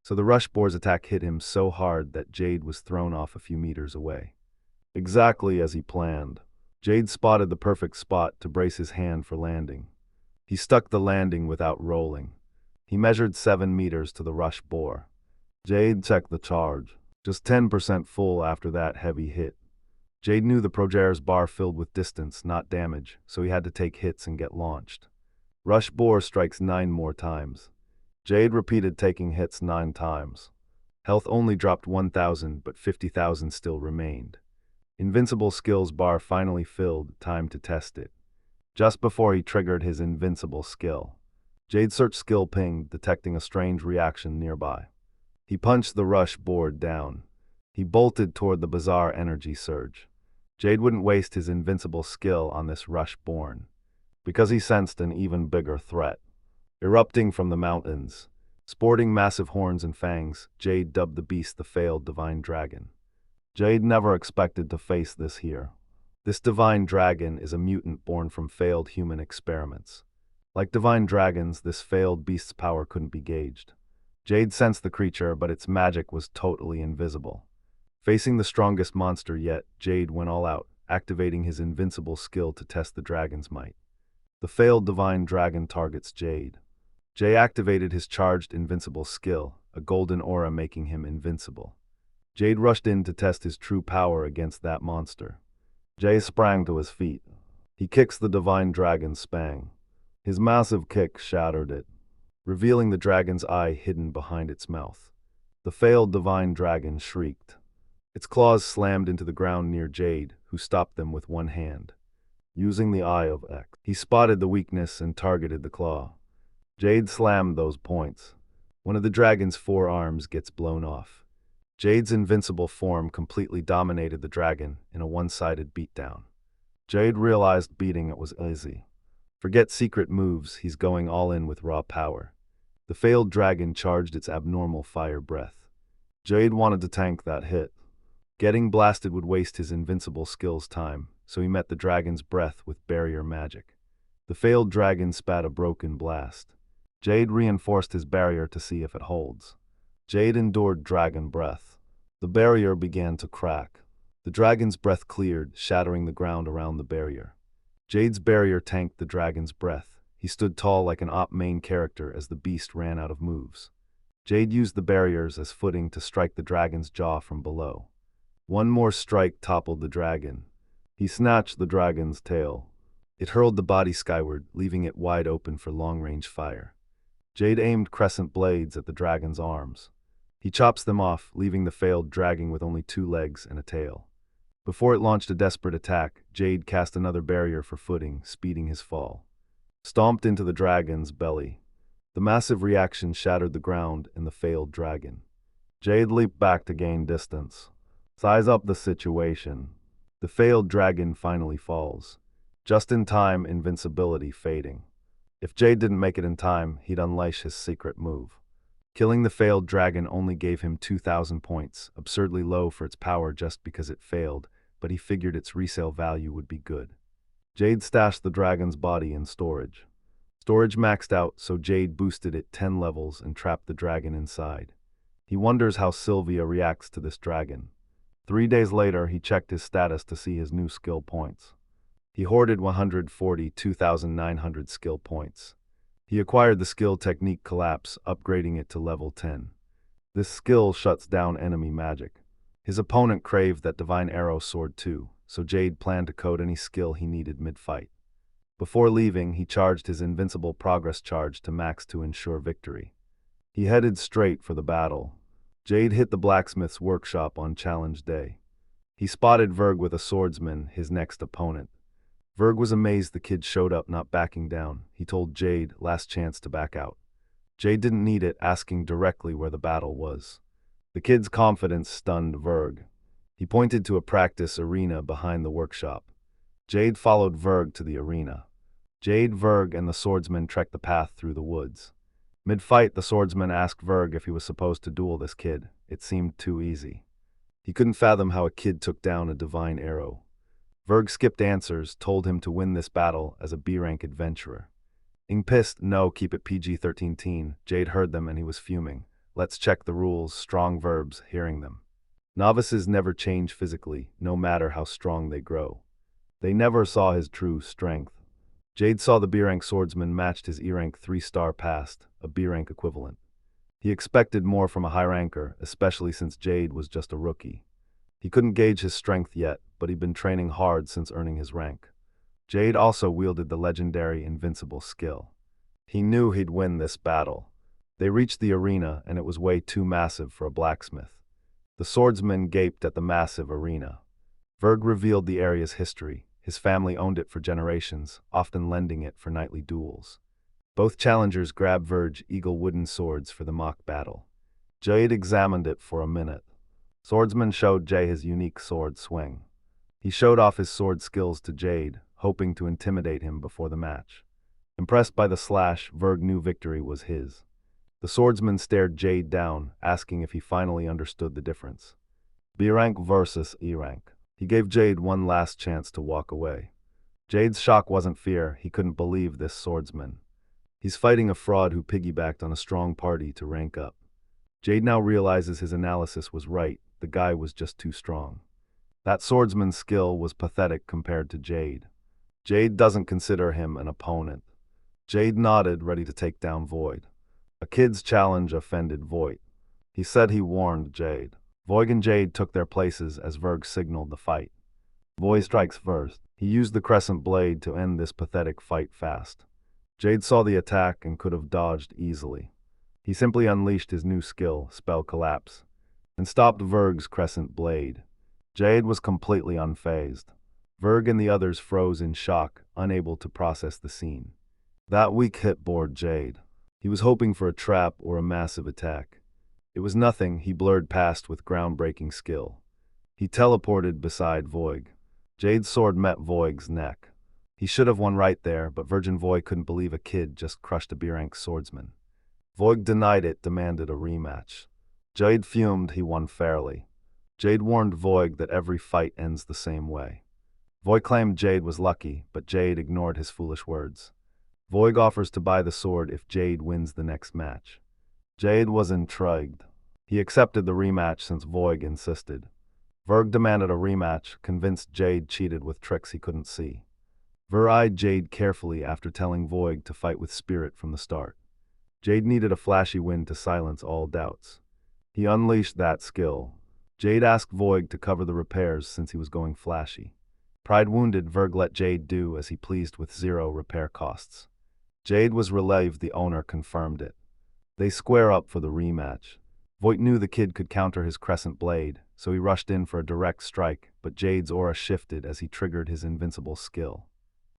So the rush boar's attack hit him so hard that Jade was thrown off a few meters away. Exactly as he planned. Jade spotted the perfect spot to brace his hand for landing. He stuck the landing without rolling. He measured 7 meters to the rush boar. Jade checked the charge. just 10% full after that heavy hit. Jade knew the Proger's bar filled with distance, not damage, so he had to take hits and get launched. Rush bore strikes 9 more times. Jade repeated taking hits 9 times. Health only dropped 1,000, but 50,000 still remained. Invincible skills bar finally filled, time to test it. Just before he triggered his invincible skill, Jade's search skill pinged, detecting a strange reaction nearby. He punched the rush board down. He bolted toward the bizarre energy surge. Jade wouldn't waste his invincible skill on this rush born, because he sensed an even bigger threat. Erupting from the mountains, sporting massive horns and fangs, Jade dubbed the beast the failed divine dragon. Jade never expected to face this here. This divine dragon is a mutant born from failed human experiments. Like divine dragons, this failed beast's power couldn't be gauged. Jade sensed the creature, but its magic was totally invisible. Facing the strongest monster yet, Jade went all out, activating his invincible skill to test the dragon's might. The failed divine dragon targets Jade. Jade activated his charged invincible skill, a golden aura making him invincible. Jade rushed in to test his true power against that monster. Jade sprang to his feet. He kicks the divine dragon's spang. His massive kick shattered it, revealing the dragon's eye hidden behind its mouth. The failed divine dragon shrieked. Its claws slammed into the ground near Jade, who stopped them with one hand. Using the Eye of X, he spotted the weakness and targeted the claw. Jade slammed those points. One of the dragon's forearms gets blown off. Jade's invincible form completely dominated the dragon in a one-sided beatdown. Jade realized beating it was easy. Forget secret moves, he's going all in with raw power. The failed dragon charged its abnormal fire breath. Jade wanted to tank that hit. Getting blasted would waste his invincible skills time, so he met the dragon's breath with barrier magic. The failed dragon spat a broken blast. Jade reinforced his barrier to see if it holds. Jade endured dragon breath. The barrier began to crack. The dragon's breath cleared, shattering the ground around the barrier. Jade's barrier tanked the dragon's breath. He stood tall like an main character as the beast ran out of moves. Jade used the barriers as footing to strike the dragon's jaw from below. One more strike toppled the dragon. He snatched the dragon's tail. It hurled the body skyward, leaving it wide open for long-range fire. Jade aimed crescent blades at the dragon's arms. He chops them off, leaving the failed dragon with only 2 legs and a tail. Before it launched a desperate attack, Jade cast another barrier for footing, speeding his fall. Stomped into the dragon's belly. The massive reaction shattered the ground and the failed dragon. Jade leaped back to gain distance. Size up the situation. The failed dragon finally falls. Just in time, invincibility fading. If Jade didn't make it in time, he'd unleash his secret move. Killing the failed dragon only gave him 2,000 points, absurdly low for its power just because it failed, but he figured its resale value would be good. Jade stashed the dragon's body in storage. Storage maxed out, so Jade boosted it 10 levels and trapped the dragon inside. He wonders how Sylvia reacts to this dragon. 3 days later, he checked his status to see his new skill points. He hoarded 142,900 skill points. He acquired the skill Technique Collapse, upgrading it to level 10. This skill shuts down enemy magic. His opponent craved that Divine Arrow Sword too, so Jade planned to code any skill he needed mid-fight. Before leaving, he charged his invincible progress charge to max to ensure victory. He headed straight for the battle. Jade hit the blacksmith's workshop on challenge day. He spotted Verg with a swordsman, his next opponent. Verg was amazed the kid showed up, not backing down. He told Jade, last chance to back out. Jade didn't need it, asking directly where the battle was. The kid's confidence stunned Verg. He pointed to a practice arena behind the workshop. Jade followed Verg to the arena. Jade, Verg, and the swordsman trekked the path through the woods. Mid-fight, the swordsman asked Verg if he was supposed to duel this kid. It seemed too easy. He couldn't fathom how a kid took down a divine arrow. Verg skipped answers, told him to win this battle as a B-rank adventurer. Ing pissed, no, keep it PG-13 teen. Jade heard them and he was fuming. Let's check the rules, strong verbs, hearing them. Novices never change physically, no matter how strong they grow. They never saw his true strength. Jade saw the B-rank swordsman matched his E-rank 3-star past, a B-rank equivalent. He expected more from a high ranker, especially since Jade was just a rookie. He couldn't gauge his strength yet, but he'd been training hard since earning his rank. Jade also wielded the legendary invincible skill. He knew he'd win this battle. They reached the arena, and it was way too massive for a blacksmith. The swordsman gaped at the massive arena. Verg revealed the area's history. His family owned it for generations, often lending it for nightly duels. Both challengers grabbed Verg's eagle wooden swords for the mock battle. Jade examined it for a minute. Swordsman showed Jay his unique sword swing. He showed off his sword skills to Jade, hoping to intimidate him before the match. Impressed by the slash, Verg knew victory was his. The swordsman stared Jade down, asking if he finally understood the difference. B rank versus E rank. He gave Jade one last chance to walk away. Jade's shock wasn't fear, he couldn't believe this swordsman. He's fighting a fraud who piggybacked on a strong party to rank up. Jade now realizes his analysis was right, the guy was just too strong. That swordsman's skill was pathetic compared to Jade. Jade doesn't consider him an opponent. Jade nodded, ready to take down Void. A kid's challenge offended Void. He said he warned Jade. Void and Jade took their places as Verg signaled the fight. Void strikes first. He used the crescent blade to end this pathetic fight fast. Jade saw the attack and could have dodged easily. He simply unleashed his new skill, Spell Collapse, and stopped Verg's crescent blade. Jade was completely unfazed. Verg and the others froze in shock, unable to process the scene. That weak hit bored Jade. He was hoping for a trap or a massive attack. It was nothing he blurred past with groundbreaking skill. He teleported beside Voig. Jade's sword met Voig's neck. He should have won right there, but Virgin Voig couldn't believe a kid just crushed a B-rank swordsman. Voig denied it, demanded a rematch. Jade fumed he won fairly. Jade warned Voig that every fight ends the same way. Voig claimed Jade was lucky, but Jade ignored his foolish words. Voig offers to buy the sword if Jade wins the next match. Jade was intrigued. He accepted the rematch since Voig insisted. Verg demanded a rematch, convinced Jade cheated with tricks he couldn't see. Ver eyed Jade carefully after telling Voig to fight with spirit from the start. Jade needed a flashy win to silence all doubts. He unleashed that skill. Jade asked Voig to cover the repairs since he was going flashy. Pride wounded, Verg let Jade do as he pleased with 0 repair costs. Jade was relieved the owner confirmed it. They square up for the rematch. Voight knew the kid could counter his crescent blade, so he rushed in for a direct strike, but Jade's aura shifted as he triggered his invincible skill.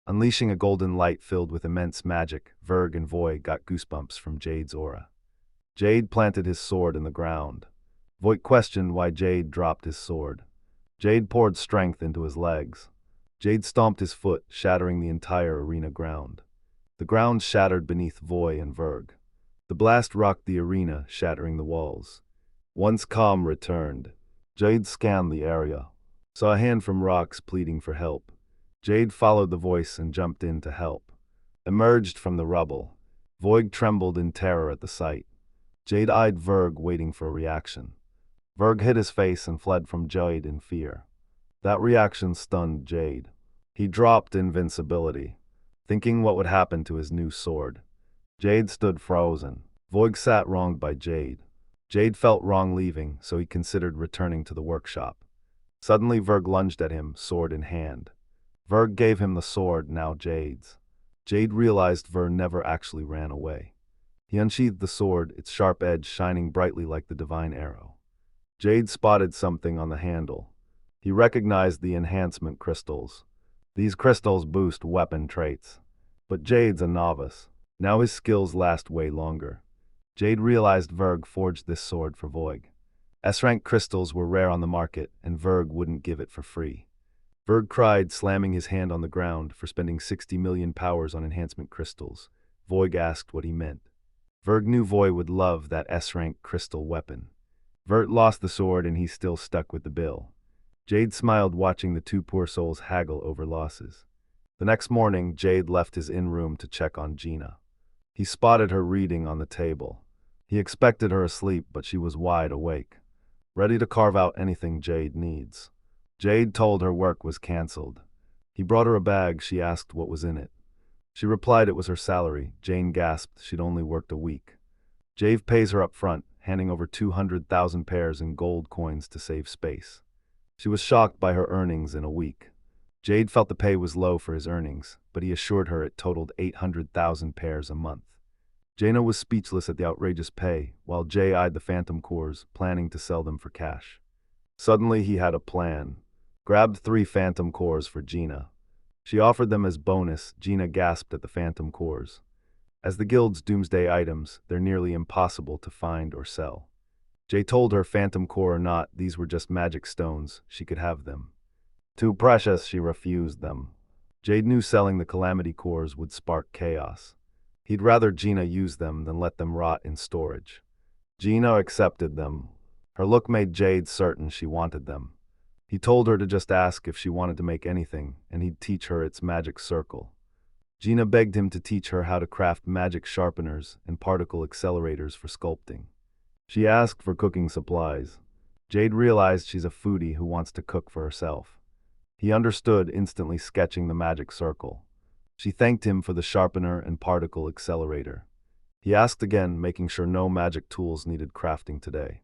Unleashing a golden light filled with immense magic, Verg and Voigt got goosebumps from Jade's aura. Jade planted his sword in the ground. Voigt questioned why Jade dropped his sword. Jade poured strength into his legs. Jade stomped his foot, shattering the entire arena ground. The ground shattered beneath Voigt and Verg. The blast rocked the arena, shattering the walls. Once calm returned, Jade scanned the area, saw a hand from rocks pleading for help. Jade followed the voice and jumped in to help. Emerged from the rubble. Voig trembled in terror at the sight. Jade eyed Verg, waiting for a reaction. Verg hid his face and fled from Jade in fear. That reaction stunned Jade. He dropped invincibility, thinking what would happen to his new sword. Jade stood frozen. Voig sat wronged by Jade. Jade felt wrong leaving, so he considered returning to the workshop. Suddenly Verg lunged at him, sword in hand. Verg gave him the sword, now Jade's. Jade realized Verg never actually ran away. He unsheathed the sword, its sharp edge shining brightly like the divine arrow. Jade spotted something on the handle. He recognized the enhancement crystals. These crystals boost weapon traits. But Jade's a novice. Now his skills last way longer. Jade realized Verg forged this sword for Voig. S-rank crystals were rare on the market, and Verg wouldn't give it for free. Verg cried, slamming his hand on the ground for spending 60 million powers on enhancement crystals. Voig asked what he meant. Verg knew Voig would love that S-rank crystal weapon. Vert lost the sword and he's still stuck with the bill. Jade smiled watching the two poor souls haggle over losses. The next morning, Jade left his in-room to check on Gina. He spotted her reading on the table. He expected her asleep, but she was wide awake, ready to carve out anything Jade needs. Jade told her work was cancelled. He brought her a bag. She asked what was in it. She replied it was her salary. Jane gasped she'd only worked a week. Jade pays her up front, handing over 200,000 pairs in gold coins to save space. She was shocked by her earnings in a week. Jade felt the pay was low for his earnings, but he assured her it totaled 800,000 pairs a month. Jaina was speechless at the outrageous pay, while Jay eyed the phantom cores, planning to sell them for cash. Suddenly he had a plan. Grabbed 3 phantom cores for Gina. She offered them as bonus. Gina gasped at the phantom cores. As the guild's doomsday items, they're nearly impossible to find or sell. Jay told her, phantom core or not, these were just magic stones, she could have them. Too precious, she refused them. Jade knew selling the calamity cores would spark chaos. He'd rather Gina use them than let them rot in storage. Gina accepted them. Her look made Jade certain she wanted them. He told her to just ask if she wanted to make anything, and he'd teach her its magic circle. Gina begged him to teach her how to craft magic sharpeners and particle accelerators for sculpting. She asked for cooking supplies. Jade realized she's a foodie who wants to cook for herself. He understood, instantly sketching the magic circle. She thanked him for the sharpener and particle accelerator. He asked again, making sure no magic tools needed crafting today.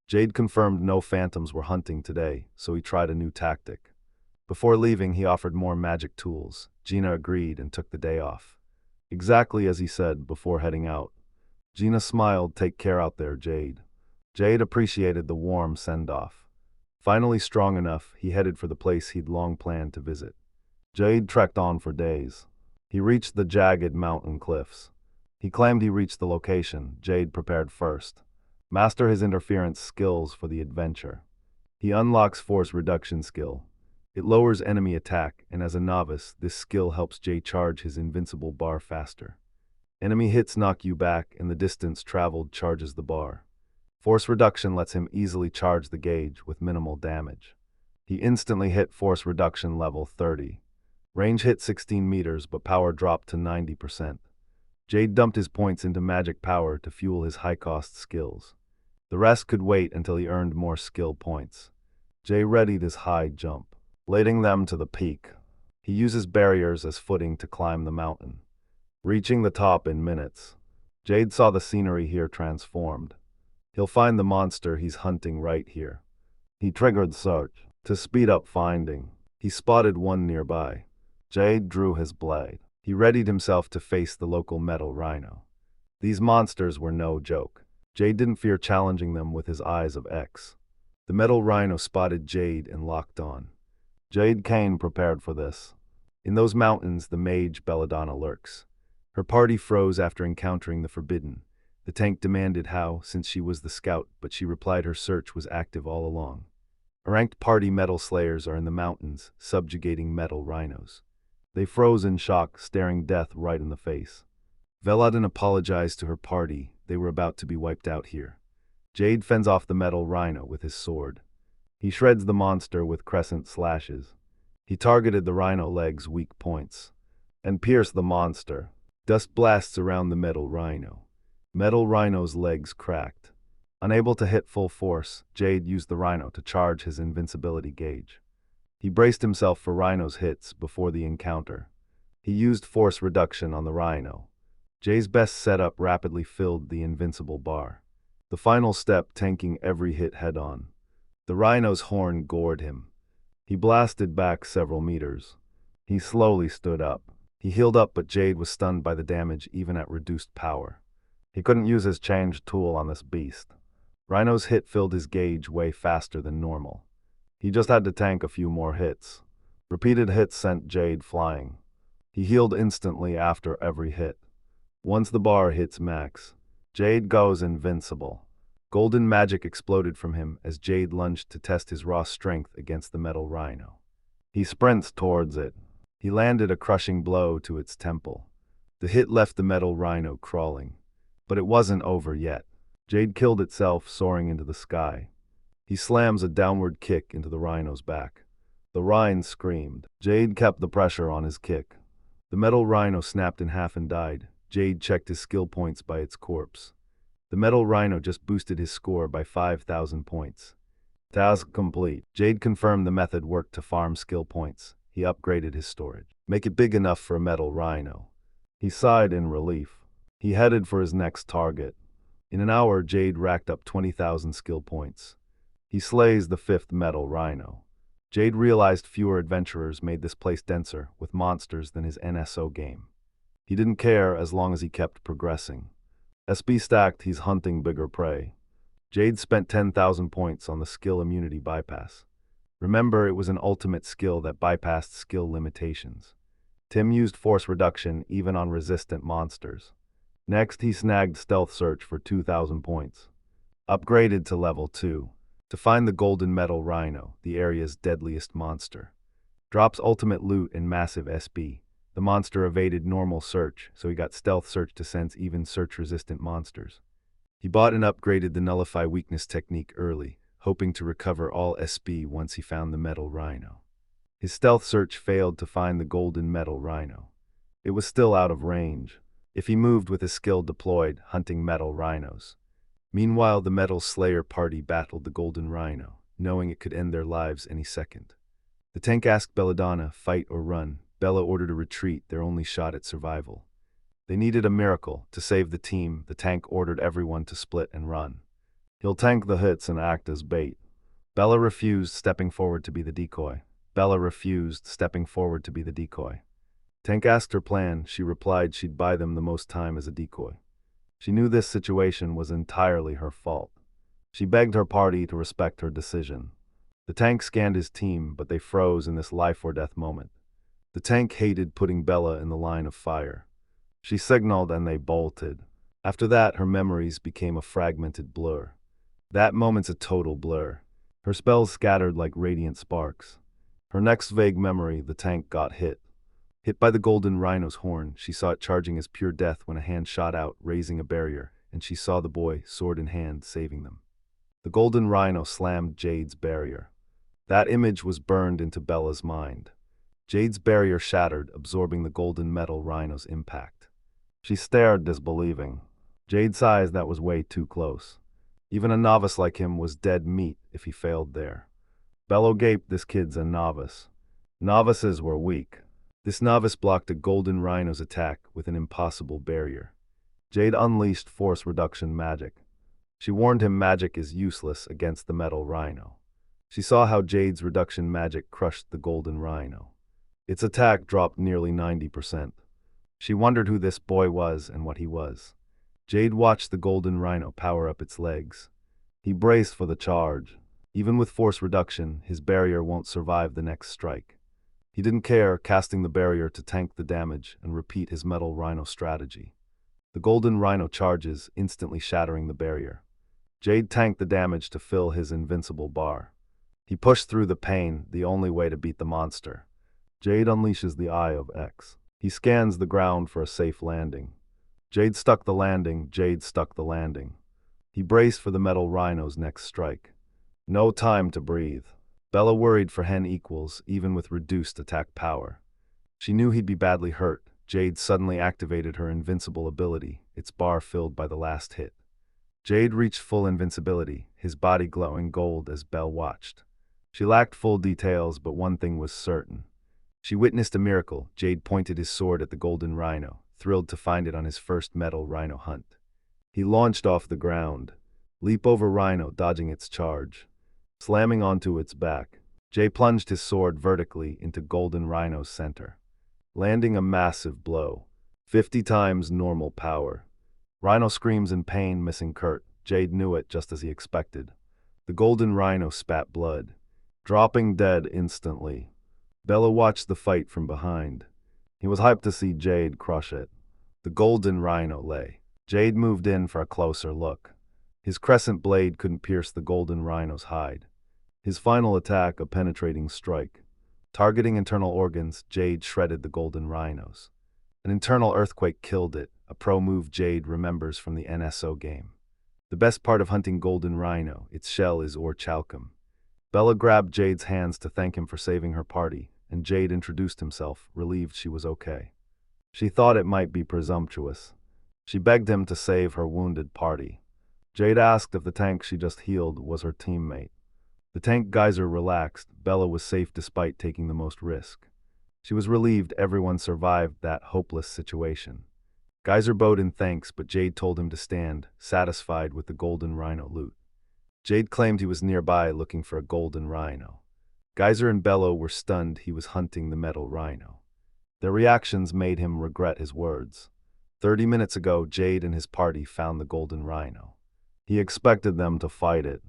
Jade confirmed no phantoms were hunting today, so he tried a new tactic. Before leaving, he offered more magic tools. Gina agreed and took the day off. Exactly as he said before heading out. Gina smiled, "Take care out there, Jade." Jade appreciated the warm send-off. Finally strong enough, he headed for the place he'd long planned to visit. Jade trekked on for days. He reached the jagged mountain cliffs. He claimed he reached the location. Jade prepared first. Master his interference skills for the adventure. He unlocks force reduction skill. It lowers enemy attack, and as a novice, this skill helps Jay charge his invincible bar faster. Enemy hits knock you back, and the distance traveled charges the bar. Force reduction lets him easily charge the gauge with minimal damage. He instantly hit force reduction level 30. Range hit 16 meters, but power dropped to 90%. Jade dumped his points into magic power to fuel his high-cost skills. The rest could wait until he earned more skill points. Jay readied his high jump, leading them to the peak. He uses barriers as footing to climb the mountain. Reaching the top in minutes, Jade saw the scenery here transformed. He'll find the monster he's hunting right here. He triggered search to speed up finding. He spotted one nearby. Jade drew his blade. He readied himself to face the local metal rhino. These monsters were no joke. Jade didn't fear challenging them with his eyes of X. The metal rhino spotted Jade and locked on. Jade came prepared for this. In those mountains, the mage Belladonna lurks. Her party froze after encountering the forbidden. The tank demanded how, since she was the scout, but she replied her search was active all along. A ranked party metal slayers are in the mountains, subjugating metal rhinos. They froze in shock, staring death right in the face. Veladin apologized to her party. They were about to be wiped out here. Jade fends off the metal rhino with his sword. He shreds the monster with crescent slashes. He targeted the rhino leg's weak points and pierced the monster. Dust blasts around the metal rhino. Metal rhino's legs cracked. Unable to hit full force, Jade used the rhino to charge his invincibility gauge. He braced himself for rhino's hits before the encounter. He used force reduction on the rhino. Jay's best setup rapidly filled the invincible bar. The final step, tanking every hit head-on. The rhino's horn gored him. He blasted back several meters. He slowly stood up. He healed up, but Jade was stunned by the damage even at reduced power. He couldn't use his change tool on this beast. Rhino's hit filled his gauge way faster than normal. He just had to tank a few more hits. Repeated hits sent Jade flying. He healed instantly after every hit. Once the bar hits max, Jade goes invincible. Golden magic exploded from him as Jade lunged to test his raw strength against the metal rhino. He sprints towards it. He landed a crushing blow to its temple. The hit left the metal rhino crawling. But it wasn't over yet. Jade killed itself, soaring into the sky. He slams a downward kick into the rhino's back. The rhino screamed. Jade kept the pressure on his kick. The metal rhino snapped in half and died. Jade checked his skill points by its corpse. The metal rhino just boosted his score by 5,000 points. Task complete. Jade confirmed the method worked to farm skill points. He upgraded his storage. Make it big enough for a metal rhino. He sighed in relief. He headed for his next target. In an hour, Jade racked up 20,000 skill points. He slays the 5th metal rhino. Jade realized fewer adventurers made this place denser with monsters than his NSO game. He didn't care as long as he kept progressing. SB stacked, he's hunting bigger prey. Jade spent 10,000 points on the skill immunity bypass. Remember, it was an ultimate skill that bypassed skill limitations. Tim used force reduction even on resistant monsters. Next, he snagged stealth search for 2,000 points. Upgraded to level 2. To find the golden metal rhino, the area's deadliest monster. Drops ultimate loot and massive SB. The monster evaded normal search, so he got stealth search to sense even search-resistant monsters. He bought and upgraded the nullify weakness technique early, hoping to recover all SB once he found the metal rhino. His stealth search failed to find the golden metal rhino. It was still out of range. If he moved with his skill deployed, hunting metal rhinos. Meanwhile, the Metal Slayer party battled the Golden Rhino, knowing it could end their lives any second. The tank asked Belladonna, fight or run. Bella ordered a retreat, their only shot at survival. They needed a miracle. To save the team, the tank ordered everyone to split and run. He'll tank the hits and act as bait. Bella refused, stepping forward to be the decoy. Tank asked her plan. She replied she'd buy them the most time as a decoy. She knew this situation was entirely her fault. She begged her party to respect her decision. The tank scanned his team, but they froze in this life-or-death moment. The tank hated putting Bella in the line of fire. She signaled and they bolted. After that, her memories became a fragmented blur. That moment's a total blur. Her spells scattered like radiant sparks. Her next vague memory, the tank got hit. Hit by the golden rhino's horn, she saw it charging as pure death when a hand shot out, raising a barrier, and she saw the boy, sword in hand, saving them. The golden rhino slammed Jade's barrier. That image was burned into Bella's mind. Jade's barrier shattered, absorbing the golden metal rhino's impact. She stared, disbelieving. Jade sighs, that was way too close. Even a novice like him was dead meat if he failed there. Bella gaped, this kid's a novice. Novices were weak. This novice blocked a golden rhino's attack with an impossible barrier. Jade unleashed force reduction magic. She warned him magic is useless against the metal rhino. She saw how Jade's reduction magic crushed the golden rhino. Its attack dropped nearly 90%. She wondered who this boy was and what he was. Jade watched the golden rhino power up its legs. He braced for the charge. Even with force reduction, his barrier won't survive the next strike. He didn't care, casting the barrier to tank the damage and repeat his metal rhino strategy. The golden rhino charges, instantly shattering the barrier. Jade tanked the damage to fill his invincible bar. He pushed through the pain, the only way to beat the monster. Jade unleashes the Eye of X. He scans the ground for a safe landing. Jade stuck the landing. He braced for the metal rhino's next strike. No time to breathe. Bella worried for Hen equals, even with reduced attack power. She knew he'd be badly hurt. Jade suddenly activated her invincible ability, its bar filled by the last hit. Jade reached full invincibility, his body glowing gold as Belle watched. She lacked full details, but one thing was certain. She witnessed a miracle. Jade pointed his sword at the golden rhino, thrilled to find it on his first metal rhino hunt. He launched off the ground. Leap over rhino, dodging its charge. Slamming onto its back, Jay plunged his sword vertically into Golden Rhino's center, landing a massive blow. 50 times normal power. Rhino screams in pain, missing Kurt. Jade knew it just as he expected. The Golden Rhino spat blood, dropping dead instantly. Bella watched the fight from behind. He was hyped to see Jade crush it. The Golden Rhino lay. Jade moved in for a closer look. His crescent blade couldn't pierce the Golden Rhino's hide. His final attack, a penetrating strike. Targeting internal organs, Jade shredded the Golden Rhinos. An internal earthquake killed it, a pro move Jade remembers from the NSO game. The best part of hunting Golden Rhino, its shell is orichalcum. Bella grabbed Jade's hands to thank him for saving her party, and Jade introduced himself, relieved she was okay. She thought it might be presumptuous. She begged him to save her wounded party. Jade asked if the tank she just healed was her teammate. The tank geyser relaxed. Bella was safe despite taking the most risk. She was relieved everyone survived that hopeless situation. Geyser bowed in thanks, but Jade told him to stand, satisfied with the golden rhino loot. Jade claimed he was nearby looking for a golden rhino. Geyser and Bello were stunned he was hunting the metal rhino. Their reactions made him regret his words. 30 minutes ago, Jade and his party found the golden rhino. He expected them to fight it,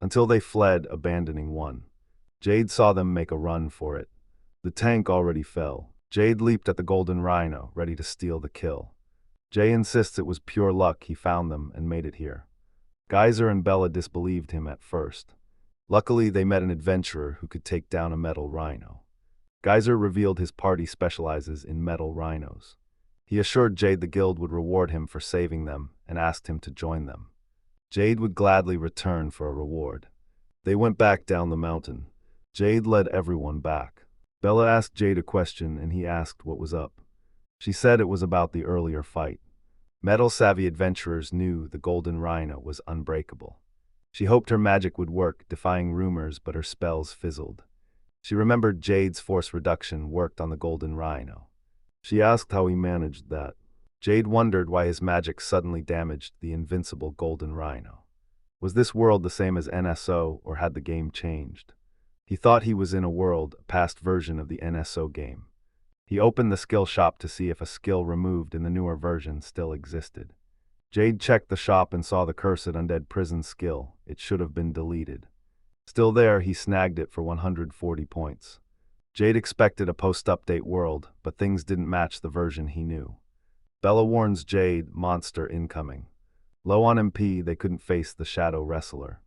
until they fled, abandoning one. Jade saw them make a run for it. The tank already fell. Jade leaped at the golden rhino, ready to steal the kill. Jay insists it was pure luck he found them and made it here. Geyser and Bella disbelieved him at first. Luckily, they met an adventurer who could take down a metal rhino. Geyser revealed his party specializes in metal rhinos. He assured Jade the guild would reward him for saving them and asked him to join them. Jade would gladly return for a reward. They went back down the mountain. Jade led everyone back. Bella asked Jade a question and he asked what was up. She said it was about the earlier fight. Metal-savvy adventurers knew the golden rhino was unbreakable. She hoped her magic would work, defying rumors, but her spells fizzled. She remembered Jade's force reduction worked on the golden rhino. She asked how he managed that. Jade wondered why his magic suddenly damaged the invincible golden rhino. Was this world the same as NSO, or had the game changed? He thought he was in a world, a past version of the NSO game. He opened the skill shop to see if a skill removed in the newer version still existed. Jade checked the shop and saw the cursed undead prison skill. It should have been deleted. Still there, he snagged it for 140 points. Jade expected a post-update world, but things didn't match the version he knew. Bella warns Jade, monster incoming. Low on MP, they couldn't face the Shadow Wrestler.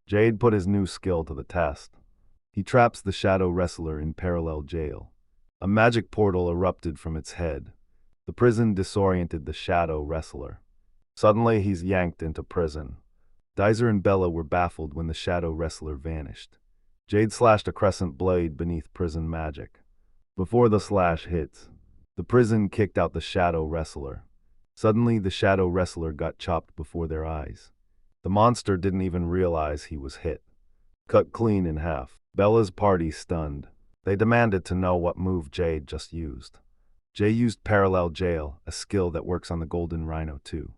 Jade put his new skill to the test. He traps the Shadow Wrestler in parallel jail. A magic portal erupted from its head. The prison disoriented the Shadow Wrestler. Suddenly, he's yanked into prison. Geyser and Bella were baffled when the Shadow Wrestler vanished. Jade slashed a crescent blade beneath prison magic. Before the slash hits, the prison kicked out the Shadow Wrestler. Suddenly, the Shadow Wrestler got chopped before their eyes. The monster didn't even realize he was hit. Cut clean in half. Bella's party stunned. They demanded to know what move Jade just used. Jay used Parallel Jail, a skill that works on the Golden Rhino too.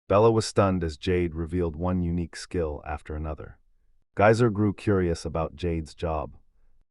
Bella was stunned as Jade revealed one unique skill after another. Geyser grew curious about Jade's job.